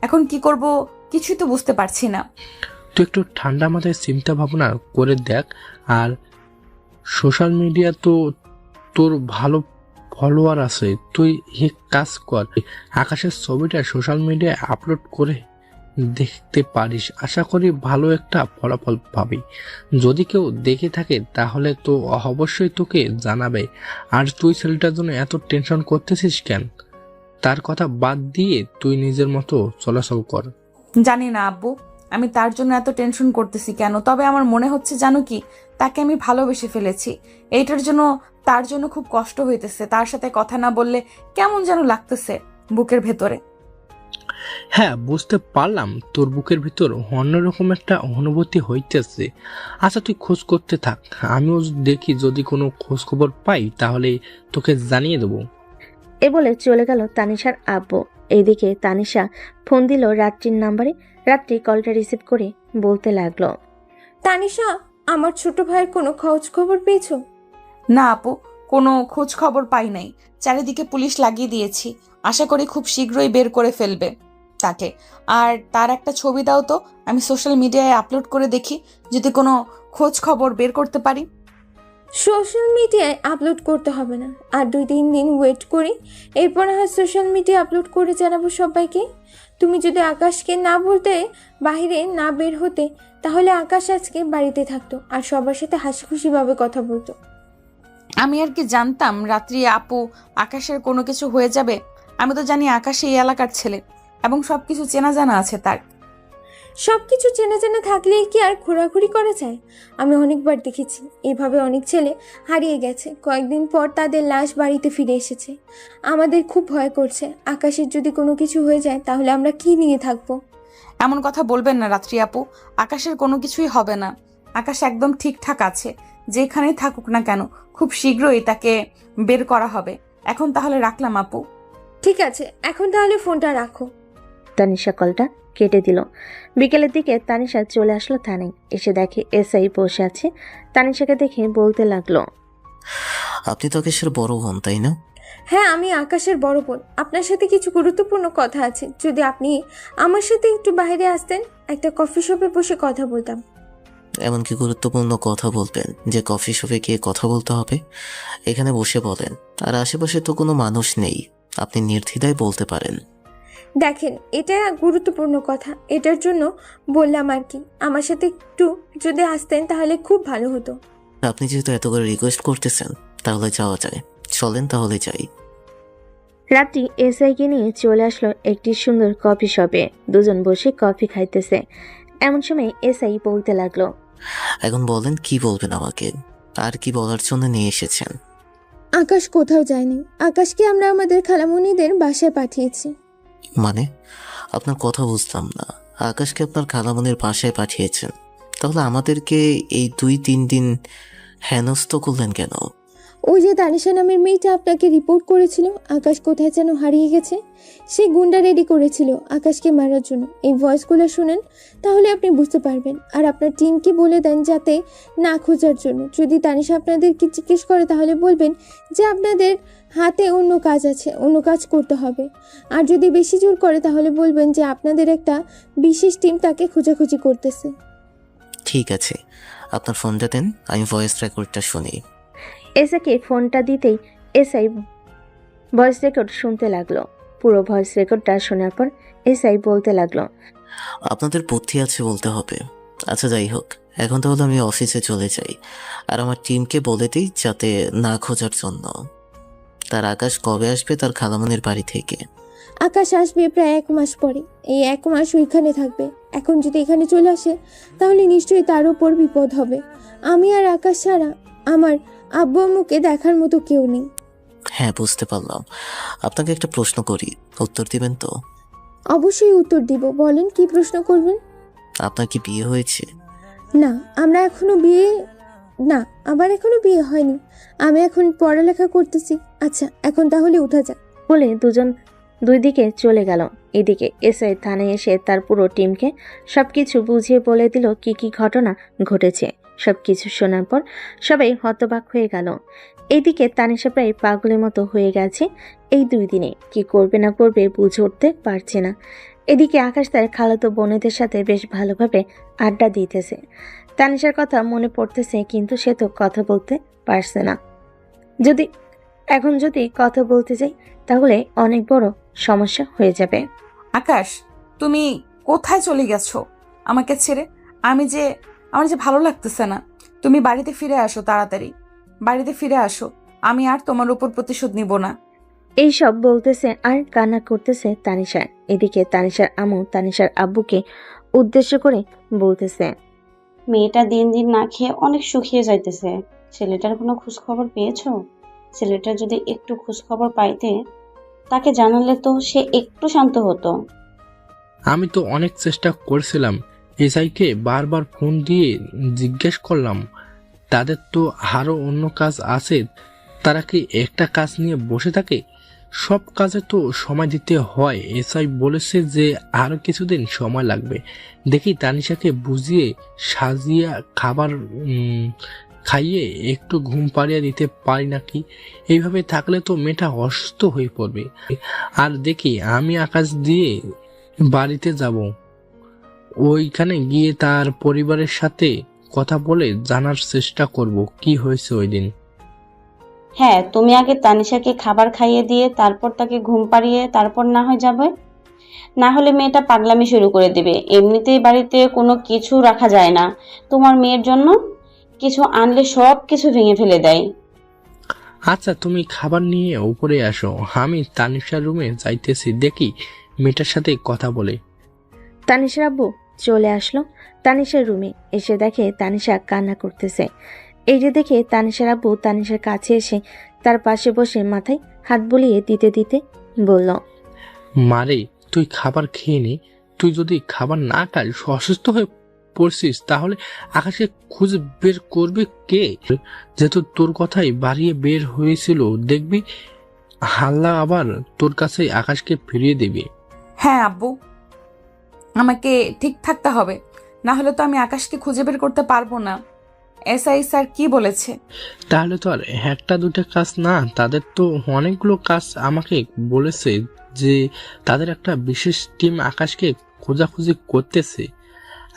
এখন কি করব কিছুই তো বুঝতে পারছি না। তুই একটু ঠান্ডা মাথায় চিন্তা ভাবনা করে দেখ। আর সোশ্যাল মিডিয়া তো তোর ভালো ফলোয়ার আছে, তুই এক কাজ কর, আকাশের ছবিটা সোশ্যাল মিডিয়ায় আপলোড করে দেখতে পারিস। আশা করি ভালো একটা ফলাফল পাবি। যদি কেউ দেখে থাকে তাহলে তো অবশ্যই তোকে জানাবে। আর তুই ছেলেটার জন্য এত টেনশন করতেছিস কেন? তার কথা বাদ দিয়ে তুই নিজের মতো চলাচল কর। জানি না আব্বু, আমি তার জন্য এত টেনশন করতেছি কেন। তবে আমার মনে হচ্ছে জানো কি, তাকে আমি ভালোবেসে ফেলেছি। এইটার জন্য তার জন্য খুব কষ্ট হইতেছে। তার সাথে কথা না বললে কেমন যেন লাগতেছে বুকের ভেতরে। হ্যাঁ, বুঝতে পারলাম তোর বুকের ভিতর অন্যরকম একটা অনুভূতি হইতেছে। আচ্ছা, তুই খোঁজ করতে থাক, আমিও দেখি যদি কোনো খোঁজ খবর পাই তাহলে তোকে জানিয়ে দেবো। এ বলে চলে গেল তানিশার আব্বু। এইদিকে তানিশা ফোন দিল রাত্রির নাম্বারে। রাত্রি কলটা রিসিভ করে বলতে লাগলো, তানিশা, আমার ছোট ভাইয়ের কোনো খোঁজ খবর পেয়েছো? না আপু, কোনো খোঁজ খবর পাই নাই। চারিদিকে পুলিশ লাগিয়ে দিয়েছি। আশা করি খুব শীঘ্রই বের করে ফেলবে তাকে। আর তার একটা ছবি দাও তো, আমি সোশ্যাল মিডিয়ায় আপলোড করে দেখি যদি কোনো খোঁজ খবর বের করতে পারি। সোশ্যাল মিডিয়ায় আপলোড করতে হবে না, আর 2-3 দিন ওয়েট করি, এরপর হয় সোশ্যাল মিডিয়া আপলোড করে জানাবো সবাইকে। তুমি যদি আকাশকে না বলতে, বাইরে না বের হতে, তাহলে আকাশ আজকে বাড়িতে থাকতো আর সবার সাথে হাসি খুশিভাবে কথা বলতো। আমি আর কি জানতাম রাত্রি আপু আকাশের কোনো কিছু হয়ে যাবে। আমি তো জানি আকাশ এই এলাকার ছেলে এবং সবকিছু চেনা জানা আছে তার। সবকিছু চেনা জানা থাকলেই কি আর ঘোরাঘুরি করা যায়? আমি অনেকবার দেখেছি এইভাবে অনেক ছেলে হারিয়ে গেছে, কয়েকদিন পর তাদের লাশ বাড়িতে ফিরে এসেছে। আমাদের খুব ভয় করছে, আকাশের যদি কোনো কিছু হয়ে যায় তাহলে আমরা কি নিয়ে থাকবো? এমন কথা বলবেন না রাত্রি আপু। আকাশের কোনো কিছুই হবে না। আকাশ একদম ঠিকঠাক আছে, যেখানেই থাকুক না কেন। খুব শীঘ্রই তাকে বের করা হবে। এখন তাহলে রাখলাম আপু। ঠিক আছে, এখন তাহলে ফোনটা রাখো। তানিশা কলটা কেটে দিল। বিকেলের দিকে তানিশা চলে আসলো থানায়। এসে দেখে এসআই বসে আছে। তানিশাকে দেখে বলতে লাগলো, আপনি তো আকাশের বড় হন, তাই না? হ্যাঁ, আমি আকাশের বড় বোন। আপনার সাথে কিছু গুরুত্বপূর্ণ কথা আছে। যদি আপনি আমার সাথে একটু বাইরে আসতেন, একটা কফি শপে বসে কথা বলতাম। এমনকি গুরুত্বপূর্ণ কথা বলবেন যে কফি শপে গিয়ে কথা বলতে হবে? এখানে বসে বলেন। আর আশেপাশে তো কোনো মানুষ নেই, আপনি নির্দ্বিধায় বলতে পারেন। দেখেন, এটা গুরুত্বপূর্ণ কথা, এটার জন্য বললাম আর কি। আমার সাথে একটু যদি আসতেন তাহলে খুব ভালো হতো। আপনি যেহেতু এত করে রিকোয়েস্ট করতেছেন, তাহলে যাওয়া যায়। চলেন তাহলে যাই। রাত্রি এসআইকে নিয়ে চলে আসলো একটি সুন্দর কফি শপে। দুজন বসে কফি খাইতেছে। এমন সময় এসআই বলতে লাগলো, এখন বলেন কি বলবেন আমাকে, আর কি বলার জন্য নিয়ে এসেছেন? আকাশ কোথাও যায়নি। আকাশকে আমরা আমাদের খালামণিদের বাসায় পাঠিয়েছি। মানে, আপনার কথা বুঝলাম না। আকাশকে আপনার খালামণির বাসায় পাঠিয়েছেন, তাহলে আমাদেরকে এই 2-3 দিন হেনস্থ করলেন কেন? ওই যে তানিশা নামের মেয়েটা আপনাকে রিপোর্ট করেছিল আকাশ কোথায় যেন হারিয়ে গেছে, সে গুন্ডা রেডি করেছিল আকাশকে মারার জন্য। এই ভয়েসগুলো শুনেন, তাহলে আপনি বুঝতে পারবেন। আর আপনার টিমকে বলে দেন যাতে না খোঁজার জন্য। যদি তানিশা আপনাদেরকে জিজ্ঞেস করে তাহলে বলবেন যে আপনাদের হাতে অন্য কাজ আছে, অন্য কাজ করতে হবে। আর যদি বেশি জোর করে তাহলে বলবেন যে আপনাদের একটা বিশেষ টিম তাকে খোঁজাখুঁজি করতেছে। ঠিক আছে, আপনার ফোনটা দেন, আমি ভয়েস রেকর্ডটা শুনি। এসআইকে ফোনটা দিতেই এসআই ভয়েস রেকর্ড শুনতে লাগলো। পুরো ভয়েস রেকর্ডটা শোনার পর এসআই বলতে লাগলো, আপনাদের বুদ্ধি আছে বলতে হবে। আচ্ছা যাই হোক, এখন তাহলে আমি অফিসে চলে যাই। আর আমার টিমকে বলে দিই যাতে না খোঁজার জন্য। তার আকাশ কবে আসবে তার খালামণির বাড়ি থেকে? আকাশ আসবে প্রায় 1 মাস পরে। এই 1 মাস ওইখানে থাকবে। এখন যদি এখানে চলে আসে তাহলে নিশ্চয়ই তার উপর বিপদ হবে। আমি আর আকাশ ছাড়া আমার আব্বু আম্মুকে দেখার মতো কেউ নেই। হ্যাঁ, বুঝতে পারলাম। আপনাকে একটা প্রশ্ন করি, উত্তর দিবেন তো? অবশ্যই উত্তর দিব। বলেন, কি প্রশ্ন করবেন? আপনার কি বিয়ে হয়েছে? না, আমরা এখনো বিয়ে না, আমার এখনো বিয়ে হয়নি। আমি এখন পড়ালেখা করতেছি। আচ্ছা, এখন তাহলে উঠা যাক। বলে দুজন দুই দিকে চলে গেল। এদিকে এসআই থানায় এসে তার পুরো টিমকে সবকিছু বুঝিয়ে বলে দিল কি কি ঘটনা ঘটেছে। সবকিছু শোনার পর সবাই হতবাক হয়ে গেল। এইদিকে তানিশা প্রায় পাগলের মতো হয়ে গেছে। এই 2 দিনে কি করবে না করবে বুঝে উঠতে পারছে না। এদিকে আকাশ তার খালাতো বোনেদের সাথে বেশ ভালোভাবে আড্ডা দিতেছে। তানিশার কথা মনে পড়তেছে, কিন্তু সে তো কথা বলতে পারছে না। যদি কথা বলতে যাই তাহলে অনেক বড় সমস্যা হয়ে যাবে। আকাশ, তুমি কোথায় চলে গেছো আমাকে ছেড়ে? আমার যে ভালো লাগতেছে না। তুমি বাড়িতে ফিরে আসো, তাড়াতাড়ি বাড়িতে ফিরে আসো। আমি আর তোমার উপর প্রতিশোধ নিব না। এইসব বলতেছে আর কান্না করতেছে তানিশা। এদিকে তানিশার আম্মু তানিশার আব্বুকে উদ্দেশ্য করে বলতেছে, মেয়েটা দিন দিন না খেয়ে অনেক শুকিয়ে যাইতেছে। ছেলেটার কোনো খোঁজ খবর পেয়েছো? ছেলেটার যদি একটু খোঁজ খবর পাইতে, তাকে জানালে তো সে একটু শান্ত হতো। আমি তো অনেক চেষ্টা করছিলাম। এসআইকে বারবার ফোন দিয়ে জিজ্ঞেস করলাম, তাদের তো আরও অন্য কাজ আছে, তারা কি একটা কাজ নিয়ে বসে থাকে? সব কাজে তো সময় দিতে হয়। এসআই বলেছে যে আরও কিছুদিন সময় লাগবে। দেখি তানিশাকে বুঝিয়ে সাজিয়ে খাবার খাইয়ে একটু ঘুম পাড়িয়ে দিতে পারি নাকি। এইভাবে থাকলে তো মেয়েটা অসুস্থ হয়ে পড়বে। আর দেখি আমি আকাশ দিয়ে বাড়িতে যাব, ওইখানে গিয়ে তার পরিবারের সাথে কথা বলে জানার চেষ্টা করব কি হয়েছে ওই দিন। হ্যাঁ, তুমি আগে তানিশাকে খাবার খাইয়ে দিয়ে তারপর তাকে ঘুম পাড়িয়ে তারপর না হয় যাবে। না হলে মেয়েটা পাগলামি শুরু করে দিবে। এমনিতেই বাড়িতে কোনো কিছু রাখা যায় না। তোমার মেয়ের জন্য কিছু আনলে সব কিছু ভেঙে ফেলে দেয়। আচ্ছা, তুমি খাবার নিয়ে উপরে আসো, আমি তানিশার রুমে যাইতেছি, দেখি মেয়েটার সাথে কথা বলে। তানিশার আব্বু চলে আসলো তানিশার রুমে। এসে দেখে তানিশা কান্না করতেছে। এই যে দেখে তানিশার আব্বু তানিশার কাছে এসে তার পাশে বসে মাথায় হাত বুলিয়ে দিতে দিতে বলল, মারে, তুই খাবার খেয়ে নে, তুই যদি খাবার না খাস, অসুস্থ হয়ে পড়ছিস, তাহলে আকাশকে খুঁজে বের করবে কে? যেহেতু তোর কথাই বাড়িয়ে বের হয়েছিল, দেখবি আল্লাহ আবার তোর কাছে আকাশকে ফিরিয়ে দেবে। হ্যাঁ আব্বু, আমাকে ঠিক থাকতে হবে, না হলে তো আমি আকাশকে খুঁজে বের করতে পারবো না। এসআই স্যার কি বলেছে? তাহলে তো আর একটা দুটা কাজ না, তাদের তো অনেকগুলো কাজ আমাকে বলেছে যে তাদের একটা বিশেষ টিম আকাশকে খোঁজাখুঁজি করতেছে।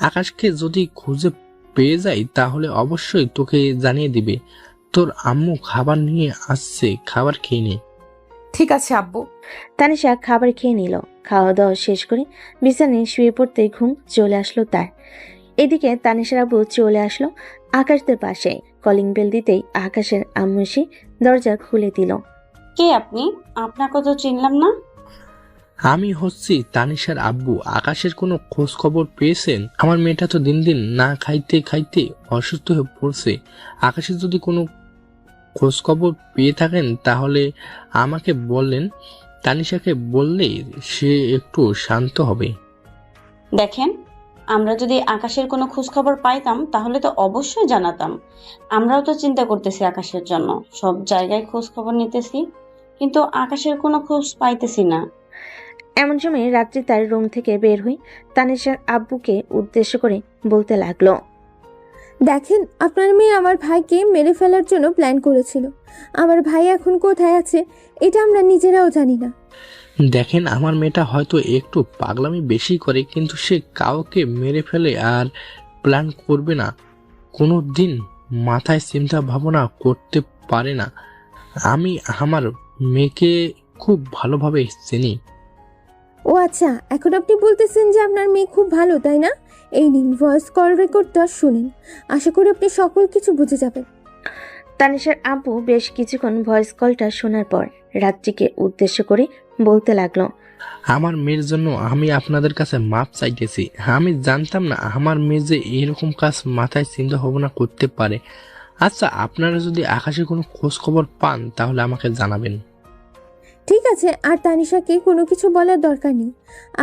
আকাশকে যদি খুঁজে পেয়ে যায় তাহলে অবশ্যই তোকে জানিয়ে দিবে। তোর আম্মু খাবার নিয়ে আসছে, খাবার খেয়ে নে। ঠিক আছে আব্বু। তানিশা খাবার খেয়ে নিল। খাওয়া দাওয়া শেষ করে বিছানায় শুয়ে পড়তে ঘুম চলে আসলো তার। এদিকে তানিশার আব্বু চলে আসলো আকাশদের পাশে। কলিং বেল দিতেই আকাশের আম্মু এসে দরজা খুলে দিল। কে আপনি? আপনাকে তো চিনলাম না। আমি হচ্ছি তানিশার আব্বু। আকাশের কোনো খোঁজ খবর পেয়েছেন? আমার মেয়েটা তো দিন দিন না খাইতে খাইতে অসুস্থ হয়ে পড়ছে। আকাশের যদি কোনো খোঁজ খবর পেয়ে থাকেন তাহলে আমাকে বললেন। তানিশাকে বললে সে একটু শান্ত হবে। দেখেন, আমরা যদি আকাশের কোনো খোঁজ খবর পাইতাম তাহলে তো অবশ্যই জানাতাম। আমরাও তো চিন্তা করতেছি আকাশের জন্য, সব জায়গায় খোঁজ খবর নিতেছি, কিন্তু আকাশের কোনো খোঁজ পাইতেছি না। এমন সময় রাত্রি তার রুম থেকে বের হয়ে তানিশার আব্বুকে উদ্দেশ্য করে বলতে লাগলো, দেখেন, আপনার মেয়ে আমার ভাইকে মেরে ফেলার জন্য প্ল্যান করেছিল। আমার ভাই এখন কোথায় আছে এটা আমরা নিজেরাও জানি না। দেখেন, আমার মেয়েটা হয়তো একটু পাগলামি বেশি করে, কিন্তু সে কাউকে মেরে ফেলে আর প্ল্যান করবে না। কোনো দিন মাথায় চিন্তা ভাবনা করতে পারে না। আমি আমার মেয়েকে খুব ভালোভাবে চিনি। ও আচ্ছা, এখন আপনি বলতেছেন যে আপনার মেয়ে খুব ভালো, তাই না? এই নিন ভয়েস কল রেকর্ডটা শুনেন, আশা করি আপনি সকল কিছু বুঝে যাবেন। তানিশার আব্বু বেশ কিছুক্ষণ ভয়েস কলটা শোনার পর রাত্রিকে উদ্দেশ্য করে বলতে লাগলো, আমার মেয়ের জন্য আমি আপনাদের কাছে মাপ চাইতেছি। আমি জানতাম না আমার মেয়ে যে এরকম কাজ মাথায় চিন্তা ভাবনা করতে পারে। আচ্ছা, আপনারা যদি আকাশে কোনো খোঁজ খবর পান তাহলে আমাকে জানাবেন। ঠিক আছে, আর তানিশাকে কোনো কিছু বলার দরকার নেই।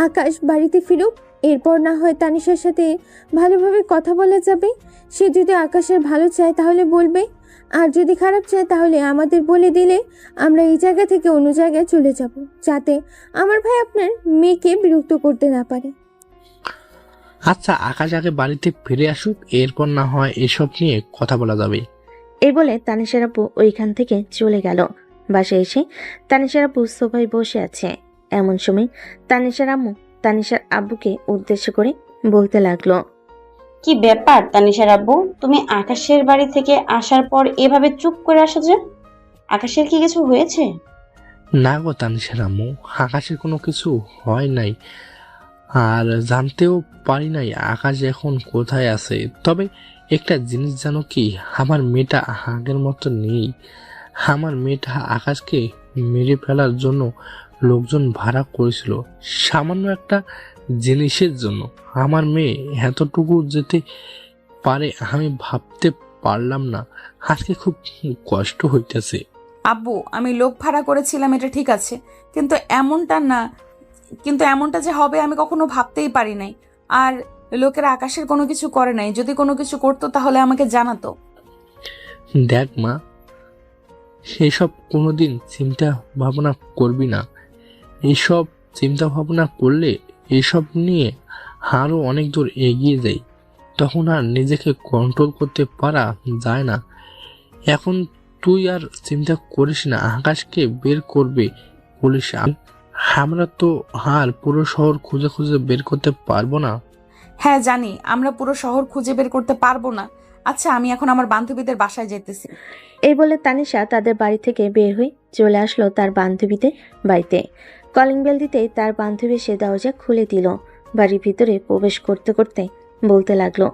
আকাশ বাড়িতে ফিরুক, এরপর না হয় তানিশার সাথে ভালোভাবে কথা বলা যাবে। সে যদি আকাশের ভালো চায় তাহলে বলবে, আর যদি খারাপ চায় তাহলে আমাদের বলে দিলে আমরা এই জায়গা থেকে অন্য জায়গায় চলে যাব, যাতে আমার ভাই আপনার মেয়েকে বিরক্ত করতে না পারে। আচ্ছা, আকাশ আগে বাড়িতে ফিরে আসুক, এরপর না হয় এসব নিয়ে কথা বলা যাবে। এই বলে তানিশার আব্বু ওইখান থেকে চলে গেল। বাসায় এসে তানিশার আব্বু সোফায় বসে আছে। এমন সময় তানিশার আম্মু তানিশার আব্বুকে উদ্দেশ্য করে বলতে লাগলো, কি ব্যাপার তানিশার আব্বু, তুমি আকাশের বাড়ি থেকে আসার পর এভাবে চুপ করে আসো যে? আকাশের কি কিছু হয়েছে? না গো তানিশার আম্মু, আকাশের কোনো কিছু হয় নাই, আর জানতেও পারি নাই আকাশ এখন কোথায় আছে। তবে একটা জিনিস জানো কি, আমার মেয়েটা আগের মতো নেই। আমার মেয়েটা আকাশকে মেরে ফেলার জন্য লোকজন ভাড়া করেছিল, সামান্য একটা জিনিসের জন্য। আমার মেয়ে এতটুকু যেতে পারে আমি ভাবতে পারলাম না। আজকে খুব কষ্ট হইতেছে। আব্বু, আমি লোক ভাড়া করেছিলাম এটা ঠিক আছে, কিন্তু এমনটা যে হবে আমি কখনো ভাবতেই পারি নাই। আর লোকেরা আকাশের কোনো কিছু করে নাই, যদি কোনো কিছু করতো তাহলে আমাকে জানাতো। দেখ মা, এসব কোনোদিন চিন্তা ভাবনা করবি না। এইসব চিন্তা ভাবনা করলে এসব নিয়ে আরও অনেক দূর এগিয়ে যায়, তখন আর নিজেকে কন্ট্রোল করতে পারা যায় না। এখন তুই আর চিন্তা করিস না, আকাশকে বের করবে পুলিশ। আমরা তো আর পুরো শহর খুঁজে খুঁজে বের করতে পারবো না। হ্যাঁ জানি, আমরা পুরো শহর খুঁজে বের করতে পারবো না। আচ্ছা, আমি এখন আমার বান্ধবীদের বাসায় যেতেছি। এই বলে তানিশা তাদের বাড়ি থেকে বের হয়ে চলে আসলো তার বান্ধবীদের বাড়িতে। কলিং বেল দিতেই তার বান্ধবী সে দরজা খুলে দিল। বাড়ির ভিতরে প্রবেশ করতে করতে বলতে লাগলো,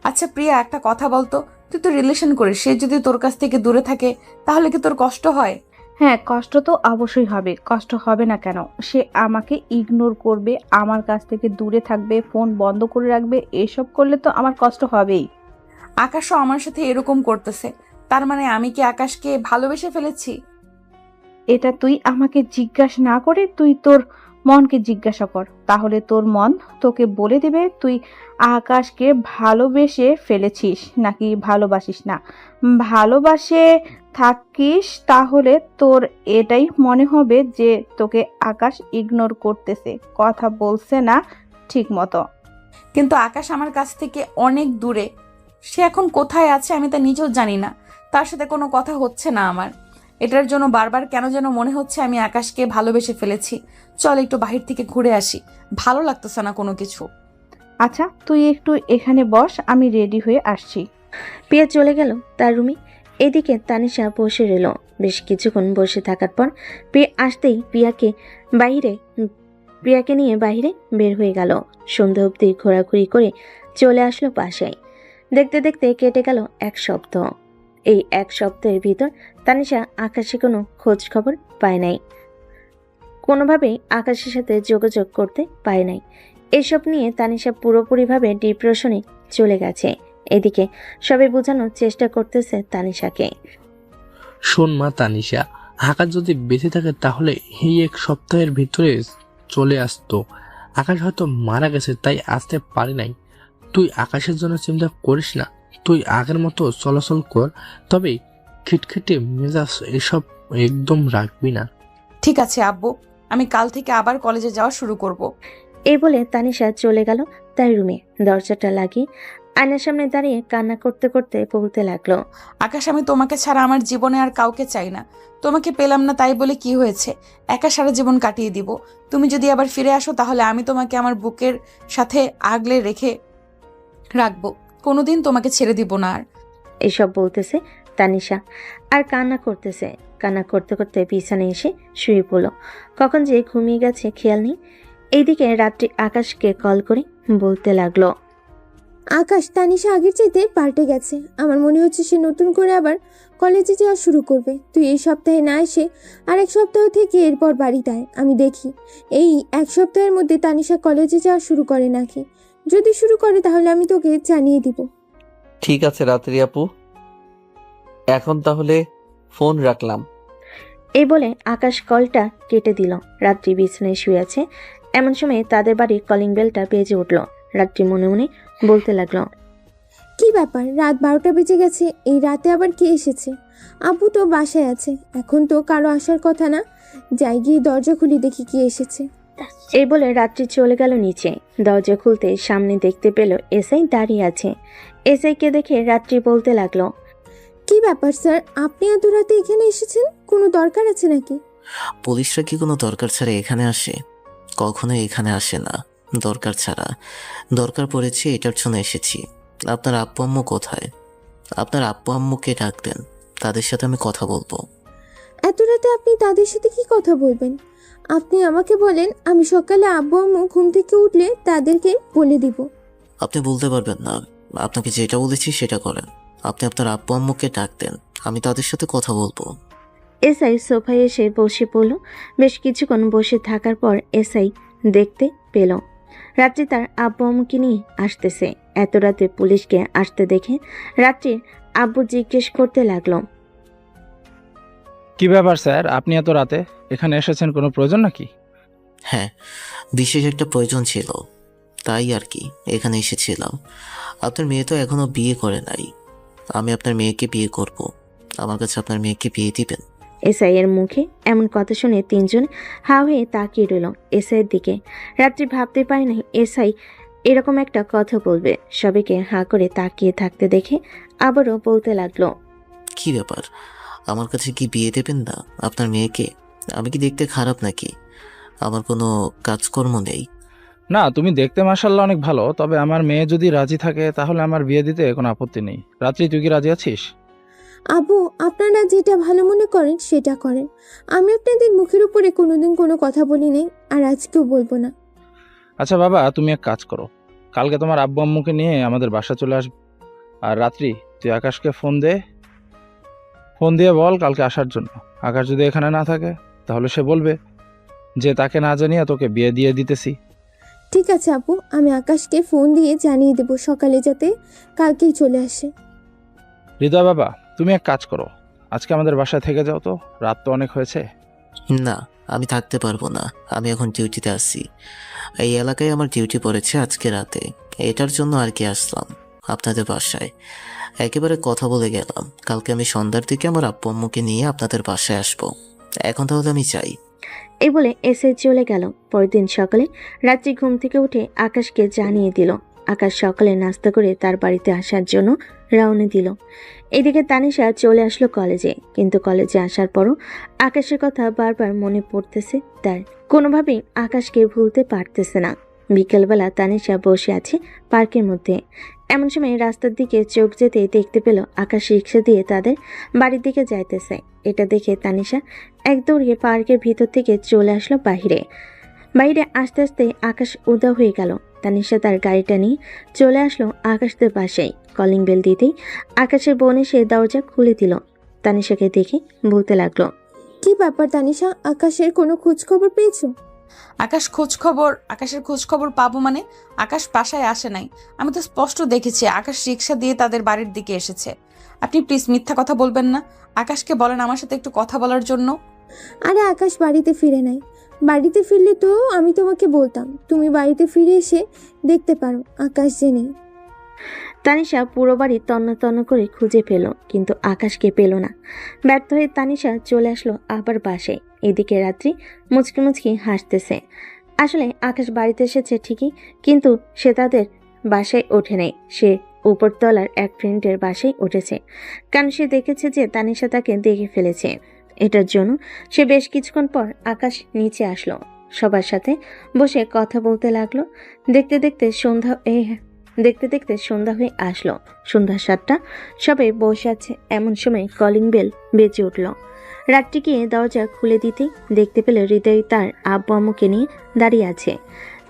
আচ্ছা প্রিয়া, একটা কথা বলতো, তুই তো রিলেশন করিস, সে যদি তোর কাছ থেকে দূরে থাকে তাহলে কি তোর কষ্ট হয়? হ্যাঁ, কষ্ট তো অবশ্যই হবে, কষ্ট হবে না কেন? সে আমাকে ইগনোর করবে, আমার কাছ থেকে দূরে থাকবে, ফোন বন্ধ করে রাখবে, এসব করলে তো আমার কষ্ট হবেই। আকাশও আমার সাথে এরকম করতেছে, তার মানে আমি কি আকাশকে ভালোবেসে ফেলেছি? এটা তুই আমাকে জিজ্ঞাসা না করে তুই তোর মনকে জিজ্ঞাসা কর, তাহলে তোর মন তোকে বলে দেবে তুই আকাশকে ভালোবেসে ফেলেছিস নাকি ভালোবাসিস না। ভালোবাসে থাকিস তাহলে তোর এটাই মনে হবে যে তোকে আকাশ ইগনোর করতেছে, কথা বলছে না ঠিক মতো। কিন্তু আকাশ আমার কাছ থেকে অনেক দূরে। সে এখন কোথায় আছে আমি তা নিজেও জানি না। তার সাথে কোনো কথা হচ্ছে না আমার। এটার জন্য বারবার কেন যেন মনে হচ্ছে আমি আকাশকে ভালোবেসে ফেলেছি। চল একটু বাহির থেকে ঘুরে আসি, ভালো লাগতেছে না কোনো কিছু। আচ্ছা তুই একটু এখানে বস, আমি রেডি হয়ে আসছি। প্রিয়া চলে গেল তার রুমে। এদিকে তানিশা বসে রইল। বেশ কিছুক্ষণ বসে থাকার পর প্রিয়া আসতেই প্রিয়াকে নিয়ে বাইরে বের হয়ে গেল। সন্ধ্যা অবধি ঘোরাঘুরি করে চলে আসলো বাসায়। দেখতে দেখতে কেটে গেল 1 সপ্তাহ। এই 1 সপ্তাহের ভিতর তানিশা আকাশে কোনো খোঁজ খবর পায় নাই, কোনোভাবেই আকাশের সাথে যোগাযোগ করতে পারে নাই। এসব নিয়ে তানিশা পুরোপুরিভাবে ডিপ্রেশনে চলে গেছে। এদিকে সবাই বোঝানোর চেষ্টা করতেছে তানিশাকে। শোন মা তানিশা, আকাশ যদি বেঁচে থাকে তাহলে এই 1 সপ্তাহের ভিতরে চলে আসতো। আকাশ হয়তো মারা গেছে তাই আসতে পারে নাই। তুই আকাশের জন্য চিন্তা করিস না, তুই আগের মতো চলাচল কর, তবে খিটখিটে মেজাজ এসব একদম রাখবি না। ঠিক আছে আব্বু, আমি কাল থেকে আবার কলেজে যাওয়া শুরু করব। এই বলে তানিশা চলে গেল তার রুমে। দরজাটা লাগিয়ে আয়নার সামনে দাঁড়িয়ে কান্না করতে করতে বলতে লাগলো, আকাশ, আমি তোমাকে ছাড়া আমার জীবনে আর কাউকে চাই না। তোমাকে পেলাম না তাই বলে কি হয়েছে, একা সারা জীবন কাটিয়ে দিব। তুমি যদি আবার ফিরে আসো তাহলে আমি তোমাকে আমার বুকের সাথে আগলে রেখে রাখবো, কোনোদিন তোমাকে ছেড়ে দিব না। আর এসব বলতেছে তানিশা আর কান্না করতেছে। কান্না করতে করতে বিছানায় এসে শুয়ে পড়ল। কখন যে ঘুমিয়ে গেছে খেয়াল নেই। এইদিকে রাত্রি আকাশকে কল করে বলতে লাগলো, আকাশ, তানিশা আগের চাইতে পাল্টে গেছে। আমার মনে হচ্ছে সে নতুন করে আবার কলেজে যাওয়া শুরু করবে। তুই এই সপ্তাহে না এসে আর 1 সপ্তাহ থেকে এরপর বাড়িতে আয়, আমি দেখি এই 1 সপ্তাহের মধ্যে তানিশা কলেজে যাওয়া শুরু করে নাকি। যদি শুরু করে তাহলে আমি তোকে জানিয়ে দিব। ঠিক আছে রাত্রি আপু, এখন তাহলে ফোন রাখলাম। এই বলে আকাশ কলটা কেটে দিল। রাত্রি বিছানায় শুয়ে আছে। এমন সময় তাদের বাড়ির কলিং বেলটা বেজে উঠল। রাত্রি মনে মনে বলতে লাগলো, কি ব্যাপার, রাত 12টা বেজে গেছে, এই রাতে আবার কে এসেছে? আপু তো বাসায় আছে, এখন তো কারো আসার কথা না। যাই গিয়ে দরজা খুলি দেখি কি এসেছে। এই বলে রাত্রি চলে গেল নিচে। দরজা খুলতে সামনে দেখতে পেল এসআই দাঁড়িয়ে আছে। এসআইকে দেখে রাত্রি বলতে লাগলো, কি ব্যাপার স্যার, আপনি এত রাতে এখানে এসেছেন? কোনো দরকার আছে নাকি? পুলিশরা কি কোনো দরকার ছাড়া এখানে আসে? কখনো এখানে আসে না দরকার ছাড়া। দরকার পড়েছে এটার জন্য এসেছি। আপনার আব্বু আম্মু কোথায়? আপনার আব্বু আম্মুকে ডাক দেন, তাদের সাথে আমি কথা বলবো। এত রাতে আপনি তাদের সাথে কি কথা বলবেন? আপনি আমাকে বলেন, আমি সকালে আব্বু আম্মু ঘুম থেকে উঠলে তাদেরকে বলে দিব। আপনি বলতে পারবেন না। আপনাকে যেটা বলেছি সেটা করেন। আপনি আপনার আব্বু আম্মুকে ডাক দেন, আমি তাদের সাথে কথা বলবো। এসআই সোফায় এসে বসে পড়ল। বেশ কিছুক্ষণ বসে থাকার পর এসআই দেখতে পেল রাত্রি তার আব্বু আম্মুকে নিয়ে আসতেছে। এত রাতে পুলিশকে আসতে দেখে রাত্রির আব্বু জিজ্ঞেস করতে লাগলো, কি ব্যাপার স্যার, আপনি এত রাতে এখানে এসেছেন, কোনো প্রয়োজন নাকি? হ্যাঁ, বিশেষ একটা প্রয়োজন ছিল, তাই আর কি এখানে এসেছিলাম। আপনার মেয়ে তো এখনো বিয়ে করে নাই। আমি আপনার মেয়েকে বিয়ে করব। আমার কাছে আপনার মেয়েকে বিয়ে দিবেন? এসআই এর মুখে এমন কথা শুনে তিনজন হা হয়ে তাকিয়ে রইল এসআইয়ের দিকে। রাত্রি ভাবতে পারে না এসআই এরকম একটা কথা বলবে। সবাইকে হা করে তাকিয়ে থাকতে দেখে আবারও বলতে লাগলো, কি ব্যাপার, আমার কাছে কি বিয়ে দেবেন না আপনার মেয়েকে? আমি কি দেখতে খারাপ নাকি? আমার কোনো কাজকর্ম নেই। না, তুমি দেখতে মাশাআল্লাহ অনেক ভালো, তবে আমার মেয়ে যদি রাজি থাকে তাহলে আমার বিয়ে দিতে কোনো আপত্তি নেই। রাত্রি, তুই কি রাজি আছিস? আব্বু, আপনারা যেটা ভালো মনে করেন সেটা করেন। আমি আপনাদের মুখের উপরে কোনোদিন কোনো কথা বলি নাই, আর আজকেও বলবো না। আচ্ছা বাবা, তুমি এক কাজ করো, কালকে তোমার আব্বু আম্মুকে নিয়ে আমাদের বাসা চলে আসবে। আর রাত্রি, তুই আকাশকে ফোন দিয়ে বল কালকে আসার জন্য। আকাশ যদি এখানে না থাকে তাহলে সে বলবে যে তাকে না জানিয়ে তোকে বিয়ে দিয়ে দিতেছি। ঠিক আছে আপু, আমি আকাশকে ফোন দিয়ে জানিয়ে দেবো সকালে যাতে কালকেই চলে আসে। হৃদয় বাবা, তুমি এক কাজ করো, আজকে আমাদের বাসায় থেকে যাও তো, রাত তো অনেক হয়েছে। না, আমি থাকতে পারবো না। আমি এখন ডিউটিতে আছি। এই এলাকায় আমার ডিউটি পড়েছে আজকে রাতে। এটার জন্য আর কি আসলাম আপনাদের বাসায়। একেবারে কথা বলে গেলাম, কালকে আমি সন্ধ্যার দিকে আমার আব্বু আম্মুকে নিয়ে আপনাদের বাসায় আসবো। এখন তাহলে আমি চাই। এই বলে এসে চলে গেল। পরের দিন সকালে রাত্রি ঘুম থেকে উঠে আকাশকে জানিয়ে দিল। আকাশ সকালে নাস্তা করে তার বাড়িতে আসার জন্য রওনা দিল। এদিকে তানিশা চলে আসলো কলেজে, কিন্তু কলেজে আসার পরও আকাশের কথা বারবার মনে পড়তেছে তার। কোনোভাবেই আকাশকে ভুলতে পারতেছে না। বিকেলবেলা তানিশা বসে আছে পার্কের মধ্যে। এমন সময় রাস্তার দিকে চোখ যেতে দেখতে পেল আকাশ রিক্সা দিয়ে তাদের বাড়ির দিকে যাইতেছে। এটা দেখে তানিশা এক দৌড়িয়ে পার্কের ভিতর থেকে চলে আসলো বাইরে। আস্তে আস্তে আকাশ উদা হয়ে গেল। তানিশা তার গাড়িটা নিয়ে চলে আসলো আকাশদের পাশেই। কলিং বেল দিতেই আকাশের বোন এসে দরজা খুলে দিল। তানিশাকে দেখে বলতে লাগলো, কি ব্যাপার তানিশা, আকাশের কোনো খোঁজ খবর পেয়েছো? আকাশের খোঁজ খবর পাবো মানে? আকাশ বাসায় আসে নাই। আমি তো স্পষ্ট দেখেছি আকাশ রিক্সা দিয়ে তাদের বাড়ির দিকে এসেছে। আপনি প্লিজ মিথ্যা কথা বলবেন না। আকাশকে বলেন আমার সাথে একটু কথা বলার জন্য। আরে আকাশ বাড়িতে ফিরে নাই। বাড়িতে ফিরলে তো আমি তোমাকে বলতাম। তুমি বাড়িতে ফিরে এসে দেখতে পারো আকাশ যে নেই। তানিশা পুরো বাড়ি তন্ন তন্ন করে খুঁজে পেল, কিন্তু আকাশকে পেল না। ব্যর্থ হয়ে তানিশা চলে আসলো আবার বাসায়। এদিকে রাত্রি মুচকি মুচকি হাসতেছে। আসলে আকাশ বাড়িতে এসেছে ঠিকই, কিন্তু সে তাদের বাসায় ওঠে নাই। সে উপরতলার এক ফ্রেন্ডের বাসায় উঠেছে, কারণ সে দেখেছে যে তানিশা তাকে দেখে ফেলেছে। এটার জন্য সে বেশ কিছুক্ষণ পর আকাশ নিচে আসলো। সবার সাথে বসে কথা বলতে লাগলো। দেখতে দেখতে সন্ধ্যা হয়ে আসলো। সন্ধ্যা 7টা, সবাই বসে আছে। এমন সময় কলিং বেল বেজে উঠল। রাত্রি গিয়ে দরজা খুলে দিতেই দেখতে পেল হৃদয় তার আব্বু আম্মুকে নিয়ে দাঁড়িয়ে আছে।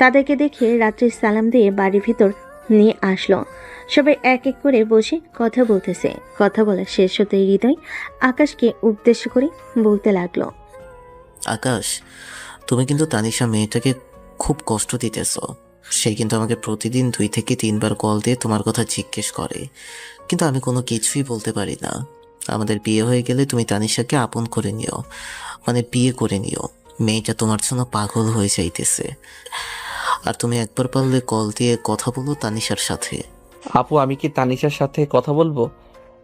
তাদেরকে দেখে রাত্রির সালাম দিয়ে বাড়ির ভিতর নিয়ে আসলো। সবাই এক এক করে বসে কথা বলতেছে। কথা বলা শেষ হতেই হৃদয় আকাশকে উদ্দেশ্য করে বলতে লাগলো, আকাশ, তুমি কিন্তু তানিশা মেয়েটাকে খুব কষ্ট দিতেছ। সে কিন্তু আমাকে প্রতিদিন 2 থেকে 3 বার কল দিয়ে তোমার কথা জিজ্ঞেস করে, কিন্তু আমি কোনো কিছুই বলতে পারি না। আমাদের বিয়ে হয়ে গেলে তুমি তানিশাকে আপন করে নিও, মানে বিয়ে করে নিও। মেয়েটা তোমার জন্য পাগল হয়ে যাইতেছে। আর তুমি একবার পারলে কল দিয়ে কথা বলো তানিশার সাথে। আপু, আমি কি তানিশার সাথে কথা বলবো?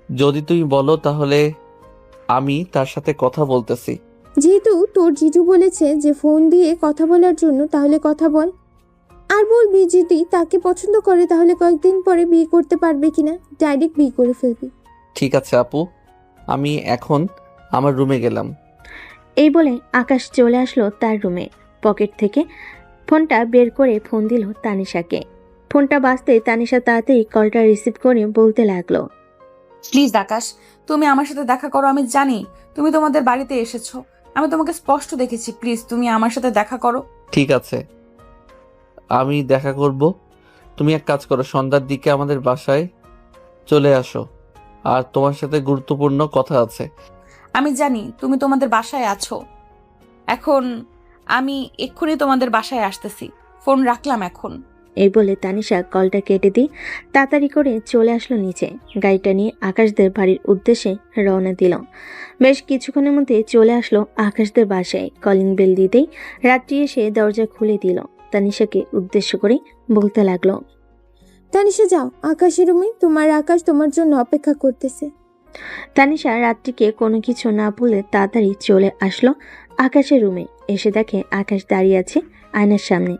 যদি তুমি বলো তাহলে আমি তার সাথে কথা বলতেছি। যেহেতু তোর জিজু বলেছে যে ফোন দিয়ে কথা বলার জন্য, তাহলে কথা বল। আর বলবি যদি তাকে পছন্দ করে তাহলে কয়েকদিন পরে বিয়ে করতে পারবে কিনা, ডাইরেক্ট বিয়ে করে ফেলবি। ঠিক আছে আপু, আমি এখন আমার রুমে গেলাম। এই বলে আকাশ চলে আসলো তার রুমে। পকেট থেকে ফোনটা বের করে ফোন দিল তানিশাকে। ফোনটা বাজতে তানিশা তাড়াতাড়ি কলটা রিসিভ করে বলতে লাগলো, প্লিজ আকাশ, তুমি আমার সাথে দেখা করো। আমি জানি তুমি তোমাদের বাড়িতে এসেছো, আমি তোমাকে স্পষ্ট দেখেছি। প্লিজ তুমি আমার সাথে দেখা করো। ঠিক আছে, আমি দেখা করব। তুমি এক কাজ করো, সন্ধ্যার দিকে আমাদের বাসায় চলে আসো, আর তোমার সাথে গুরুত্বপূর্ণ কথা আছে। আমি জানি তুমি তোমাদের বাসায় আছো। এখন আমি এক্ষুনি তোমাদের বাসায় আসতেছি। ফোন রাখলাম এখন। এই বলে তানিশা কলটা কেটে দিয়ে তাড়াতাড়ি করে চলে আসলো নিচে। গাড়িটা নিয়ে আকাশদের বাড়ির উদ্দেশ্যে রওনা দিল। বেশ কিছুক্ষণের মধ্যে চলে আসলো আকাশদের বাসায়। কলিং বেল দিতেই রাত্রি এসে দরজা খুলে দিল। তানিশাকে উদ্দেশ্য করে বলতে লাগলো, তানিশা যাও আকাশের রুমে, তোমার আকাশ তোমার জন্য অপেক্ষা করতেছে। তানিশা রাত্রিকে কোনো কিছু না বলে তাড়াতাড়ি চলে আসলো আকাশের রুমে। এসে দেখে আকাশ দাঁড়িয়ে আছে আয়নার সামনে।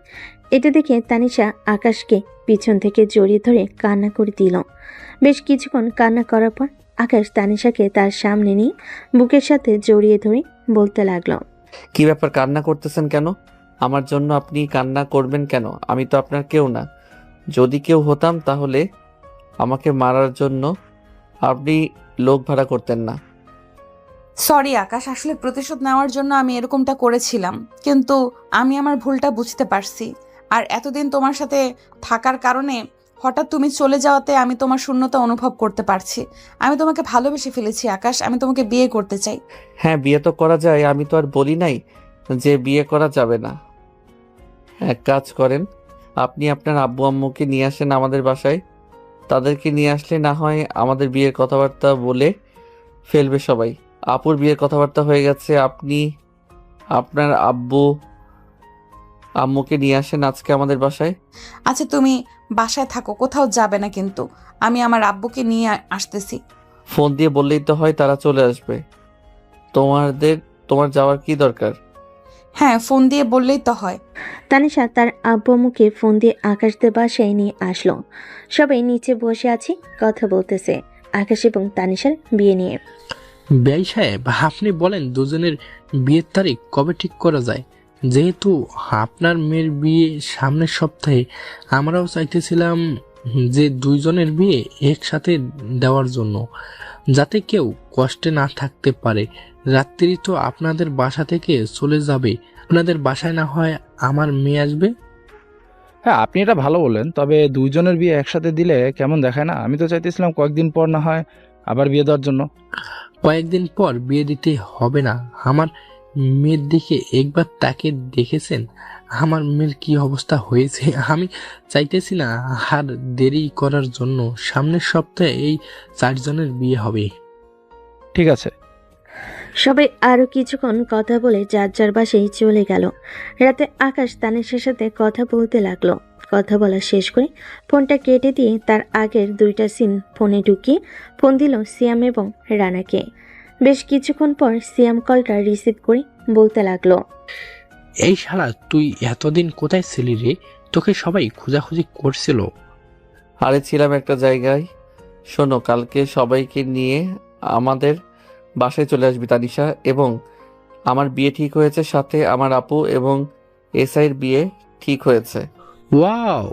এটা দেখে তানিশা আকাশকে পিছন থেকে জড়িয়ে ধরে কান্না করে দিল। বেশ কিছুক্ষণ কান্না করার পর আকাশ তানিশাকে তার সামনে নিয়ে বুকের সাথে জড়িয়ে ধরে বলতে লাগলো, কি ব্যাপার, কান্না করতেছেন কেন? আমার জন্য আপনি কান্না করবেন কেন? আমি তো আপনার কেউ না। যদি কেউ হতাম তাহলে আমাকে মারার জন্য আপনি লোক ভাড়া করতেন না। সরি আকাশ, আসলে প্রতিশোধ নেওয়ার জন্য আমি এরকমটা করেছিলাম, কিন্তু আমি আমার ভুলটা বুঝতে পারছি। আর এতদিন তোমার সাথে থাকার কারণে হঠাৎ তুমি চলে যাওয়াতে আমি তোমার শূন্যতা অনুভব করতে পারছি। আমি তোমাকে ভালোবেসে ফেলেছি আকাশ, আমি তোমাকে বিয়ে করতে চাই। হ্যাঁ, বিয়ে তো করা যায়, আমি তো আর বলি নাই যে বিয়ে করা যাবে না। এক কাজ করেন, আপনি আপনার আব্বু আম্মুকে নিয়ে আসেন আমাদের বাসায়। তাদেরকে নিয়ে আসলে না হয় আমাদের বিয়ের কথাবার্তা বলে ফেলবে সবাই। আপুর বিয়ের কথাবার্তা হয়ে গেছে, আপনি আপনার আম্মুকে নিয়ে আসেন আজকে আমাদের বাসায়। আচ্ছা তুমি বাসায় থাকো, কোথাও যাবে না কিন্তু। আমি আমার আব্বুকে নিয়ে আসতেছি। ফোন দিয়ে বললেই তো হয়, তারা চলে আসবে। তোমার যাওয়ার কি দরকার? হ্যাঁ, ফোন দিয়ে বললেই তো হয়। তানিশা তার আব্বু আম্মুকে ফোন দিয়ে আকাশদের বাসায় নিয়ে আসলো। সবাই নিচে বসে আছে, কথা বলতেছে আকাশ এবং তানিশার বিয়ে নিয়ে। বেআই সাহেব, আপনি বলেন দুজনের বিয়ের তারিখ কবে ঠিক করা যায়? যেহেতু আপনার মেয়ের বিয়ে সামনের সপ্তাহে, আমরাও চাইতেছিলাম যে দুইজনের বিয়ে একসাথে দেওয়ার জন্য, যাতে কেউ কষ্টে না থাকতে পারে। রাত্রি তো আপনাদের বাসা থেকে চলে যাবে, আপনাদের বাসায় না হয় আমার মেয়ে আসবে। হ্যাঁ, আপনি এটা ভালো বললেন, তবে দুইজনের বিয়ে একসাথে দিলে কেমন দেখায় না? আমি তো চাইতেছিলাম কয়েকদিন পর না হয় আবার বিয়ে দেওয়ার জন্য। কয়েকদিন পর বিয়ে দিতে হবে না। আমার মেয়ের দিকে একবার তাকে দেখেছেন? আমার মেয়ের কি অবস্থা হয়েছে। আমি চাইতেছি না আর দেরি করার জন্য। সামনের সপ্তাহে এই 4 জনের বিয়ে হবে। ঠিক আছে। সবাই আরো কিছুক্ষণ কথা বলে যার যার বাসায় চলে গেল। রাতে আকাশ তানিশার সাথে কথা বলতে লাগলো। কথা বলা শেষ করে ফোনটা কেটে দিয়ে তার আগের 2টা সিম ফোনে ঢুকিয়ে ফোন দিল সিয়াম এবং রানাকে। বেশ কিছুক্ষণ পর সিয়াম কলটা রিসিভ করে বলতে লাগলো, এই শালা, তুই এতদিন কোথায় ছিলি রে? তোকে সবাই খোঁজাখুঁজি করছিল। আরে ছিলাম একটা জায়গায়। শোনো, কালকে সবাইকে নিয়ে আমাদের বাসায় চলে আসবি তানিশা, এবং আমার বিয়ে ঠিক হয়েছে, সাথে আমার আপু এবং এসআইয়ের বিয়ে ঠিক হয়েছে। ওয়াও,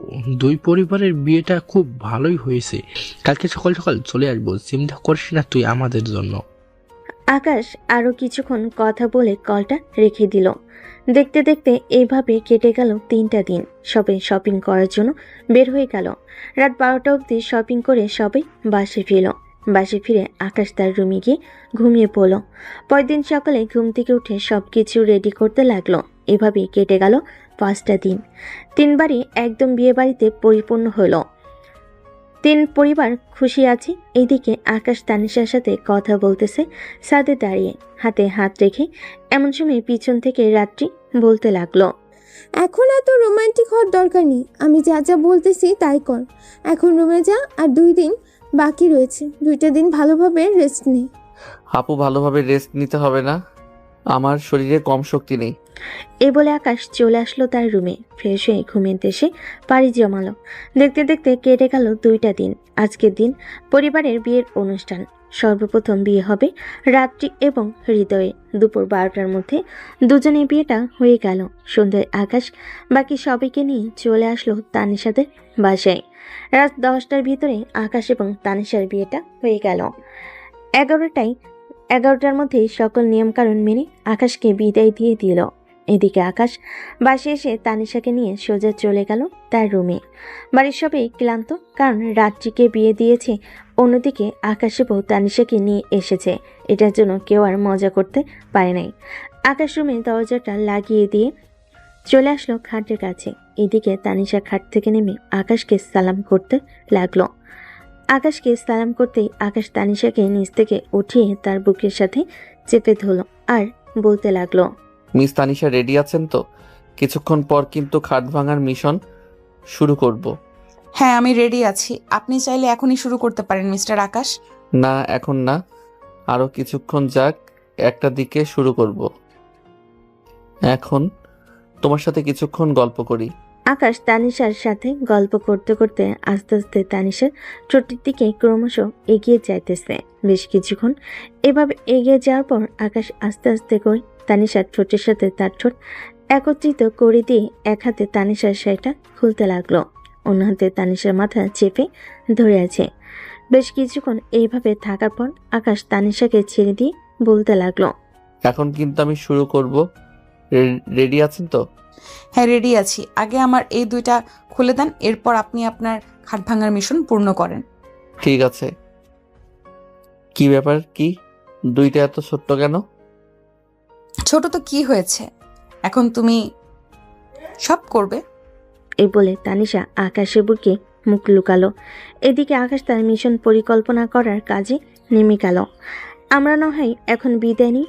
দুই পরিবারের বিয়েটা খুব ভালোই হয়েছে। কালকে সকাল সকাল চলে আসবো, চিন্তা করিস না তুই আমাদের জন্য। আকাশ আরো কিছুক্ষণ কথা বলে কলটা রেখে দিল। দেখতে দেখতে এইভাবে কেটে গেল 3টা দিন। সবাই শপিং করার জন্য বের হয়ে গেল। রাত 12টা অবধি শপিং করে সবাই বাসে ফিরল। বাসে ফিরে আকাশ তার রুমে গিয়ে ঘুমিয়ে পড়ল। পরের দিন সকালে ঘুম থেকে উঠে সবকিছু রেডি করতে লাগলো। এভাবেই কেটে গেল 5টা দিন। 3 বাড়ি একদম বিয়ে বাড়িতে পরিপূর্ণ হলো। 3 পরিবার খুশি আছে। এদিকে আকাশ তানিশার সাথে কথা বলতেছে ছাদে দাঁড়িয়ে, হাতে হাত রেখে। এমন সময় পিছন থেকে রাত্রি বলতে লাগলো, এখন এত রোমান্টিক হওয়ার দরকার নেই। আমি যা যা বলতেছি তাই কর। এখন রুমে যা, আর 2 দিন বাকি রয়েছে। 2টা দিন ভালোভাবে রেস্ট নে। আপু, ভালোভাবে রেস্ট নিতে হবে না? আমার শরীরে কম শক্তি নেই। এই বলে আকাশ চলে আসলো তার রুমে। ফ্রেশ হয়ে ঘুমের দেশে পাড়ি জমালো। দেখতে দেখতে কেটে গেল 2টা দিন। আজকের দিন পরিবারের বিয়ের অনুষ্ঠান। সর্বপ্রথম বিয়ে হবে রাত্রি এবং হৃদয়ে। দুপুর 12টার মধ্যে দুজনের বিয়েটা হয়ে গেল। সন্ধ্যায় আকাশ বাকি সবাইকে নিয়ে চলে আসলো তানিশাদের বাসায়। রাত 10টার ভিতরে আকাশ এবং তানিশার বিয়েটা হয়ে গেল। 11টার মধ্যেই সকল নিয়মকানুন মেনে আকাশকে বিদায় দিয়ে দিল। এদিকে আকাশ বাসে এসে তানিশাকে নিয়ে সোজা চলে গেল তার রুমে। বাড়ির সবাই ক্লান্ত, কারণ রাত্রিকে বিয়ে দিয়েছে। অন্যদিকে আকাশে বউ তানিশাকে নিয়ে এসেছে। এটার জন্য কেউ আর মজা করতে পারে নাই। আকাশ রুমে দরজাটা লাগিয়ে দিয়ে চলে আসলো খাটের কাছে। এদিকে তানিশা খাট থেকে নেমে আকাশকে সালাম করতে লাগলো। আকাশকে সালাম করতেই আকাশ তানিশাকে নিচ থেকে উঠিয়ে তার বুকের সাথে চেপে ধরল আর বলতে লাগলো, মিস তানিশা রেডি আছেন তো? কিছুক্ষণ পর কিন্তু খাট ভাঙার মিশন শুরু করব। হ্যাঁ, আমি রেডি আছি। আপনি চাইলে এখনই শুরু করতে পারেন মিস্টার আকাশ। না, এখন না, আরো কিছুক্ষণ যাক, একটা দিকে শুরু করব। এখন তোমার সাথে কিছুক্ষণ গল্প করি। আকাশ তানিশার সাথে গল্প করতে করতে আস্তে আস্তে তানিশার ঠোঁটের দিকে ক্রমশ এগিয়ে যাইতেছে। বেশ কিছুক্ষণ এভাবে এগিয়ে যাওয়ার পর আকাশ আস্তে আস্তে করে তানিশার ঠোঁটের সাথে তার ঠোঁট একত্রিত করে দিয়ে এক হাতে তানিশার শাড়িটা খুলতে লাগলো, অন্য হাতে তানিশার মাথা চেপে ধরে আছে। বেশ কিছুক্ষণ এইভাবে থাকার পর আকাশ তানিশাকে ছেড়ে দিয়ে বলতে লাগলো, এখন কিন্তু আমি শুরু করব। রেডি আছেন তো? হ্যাঁ, রেডি আছি। আগে আমার এই 2টা খুলে দেন, এরপর আপনি আপনার খাট ভাঙার মিশন পূর্ণ করেন। ঠিক আছে। কি ব্যাপার, কি 2টা এত ছোট্ট কেন? ছোট তো কি হয়েছে, এখন তুমি সব করবে। এই বলে তানিশা আকাশের বুকে মুখ লুকালো। এদিকে আকাশ তার মিশন পরিকল্পনা করার কাজে নেমে গেল। আমরা না হয় এখন বিদায় নিই।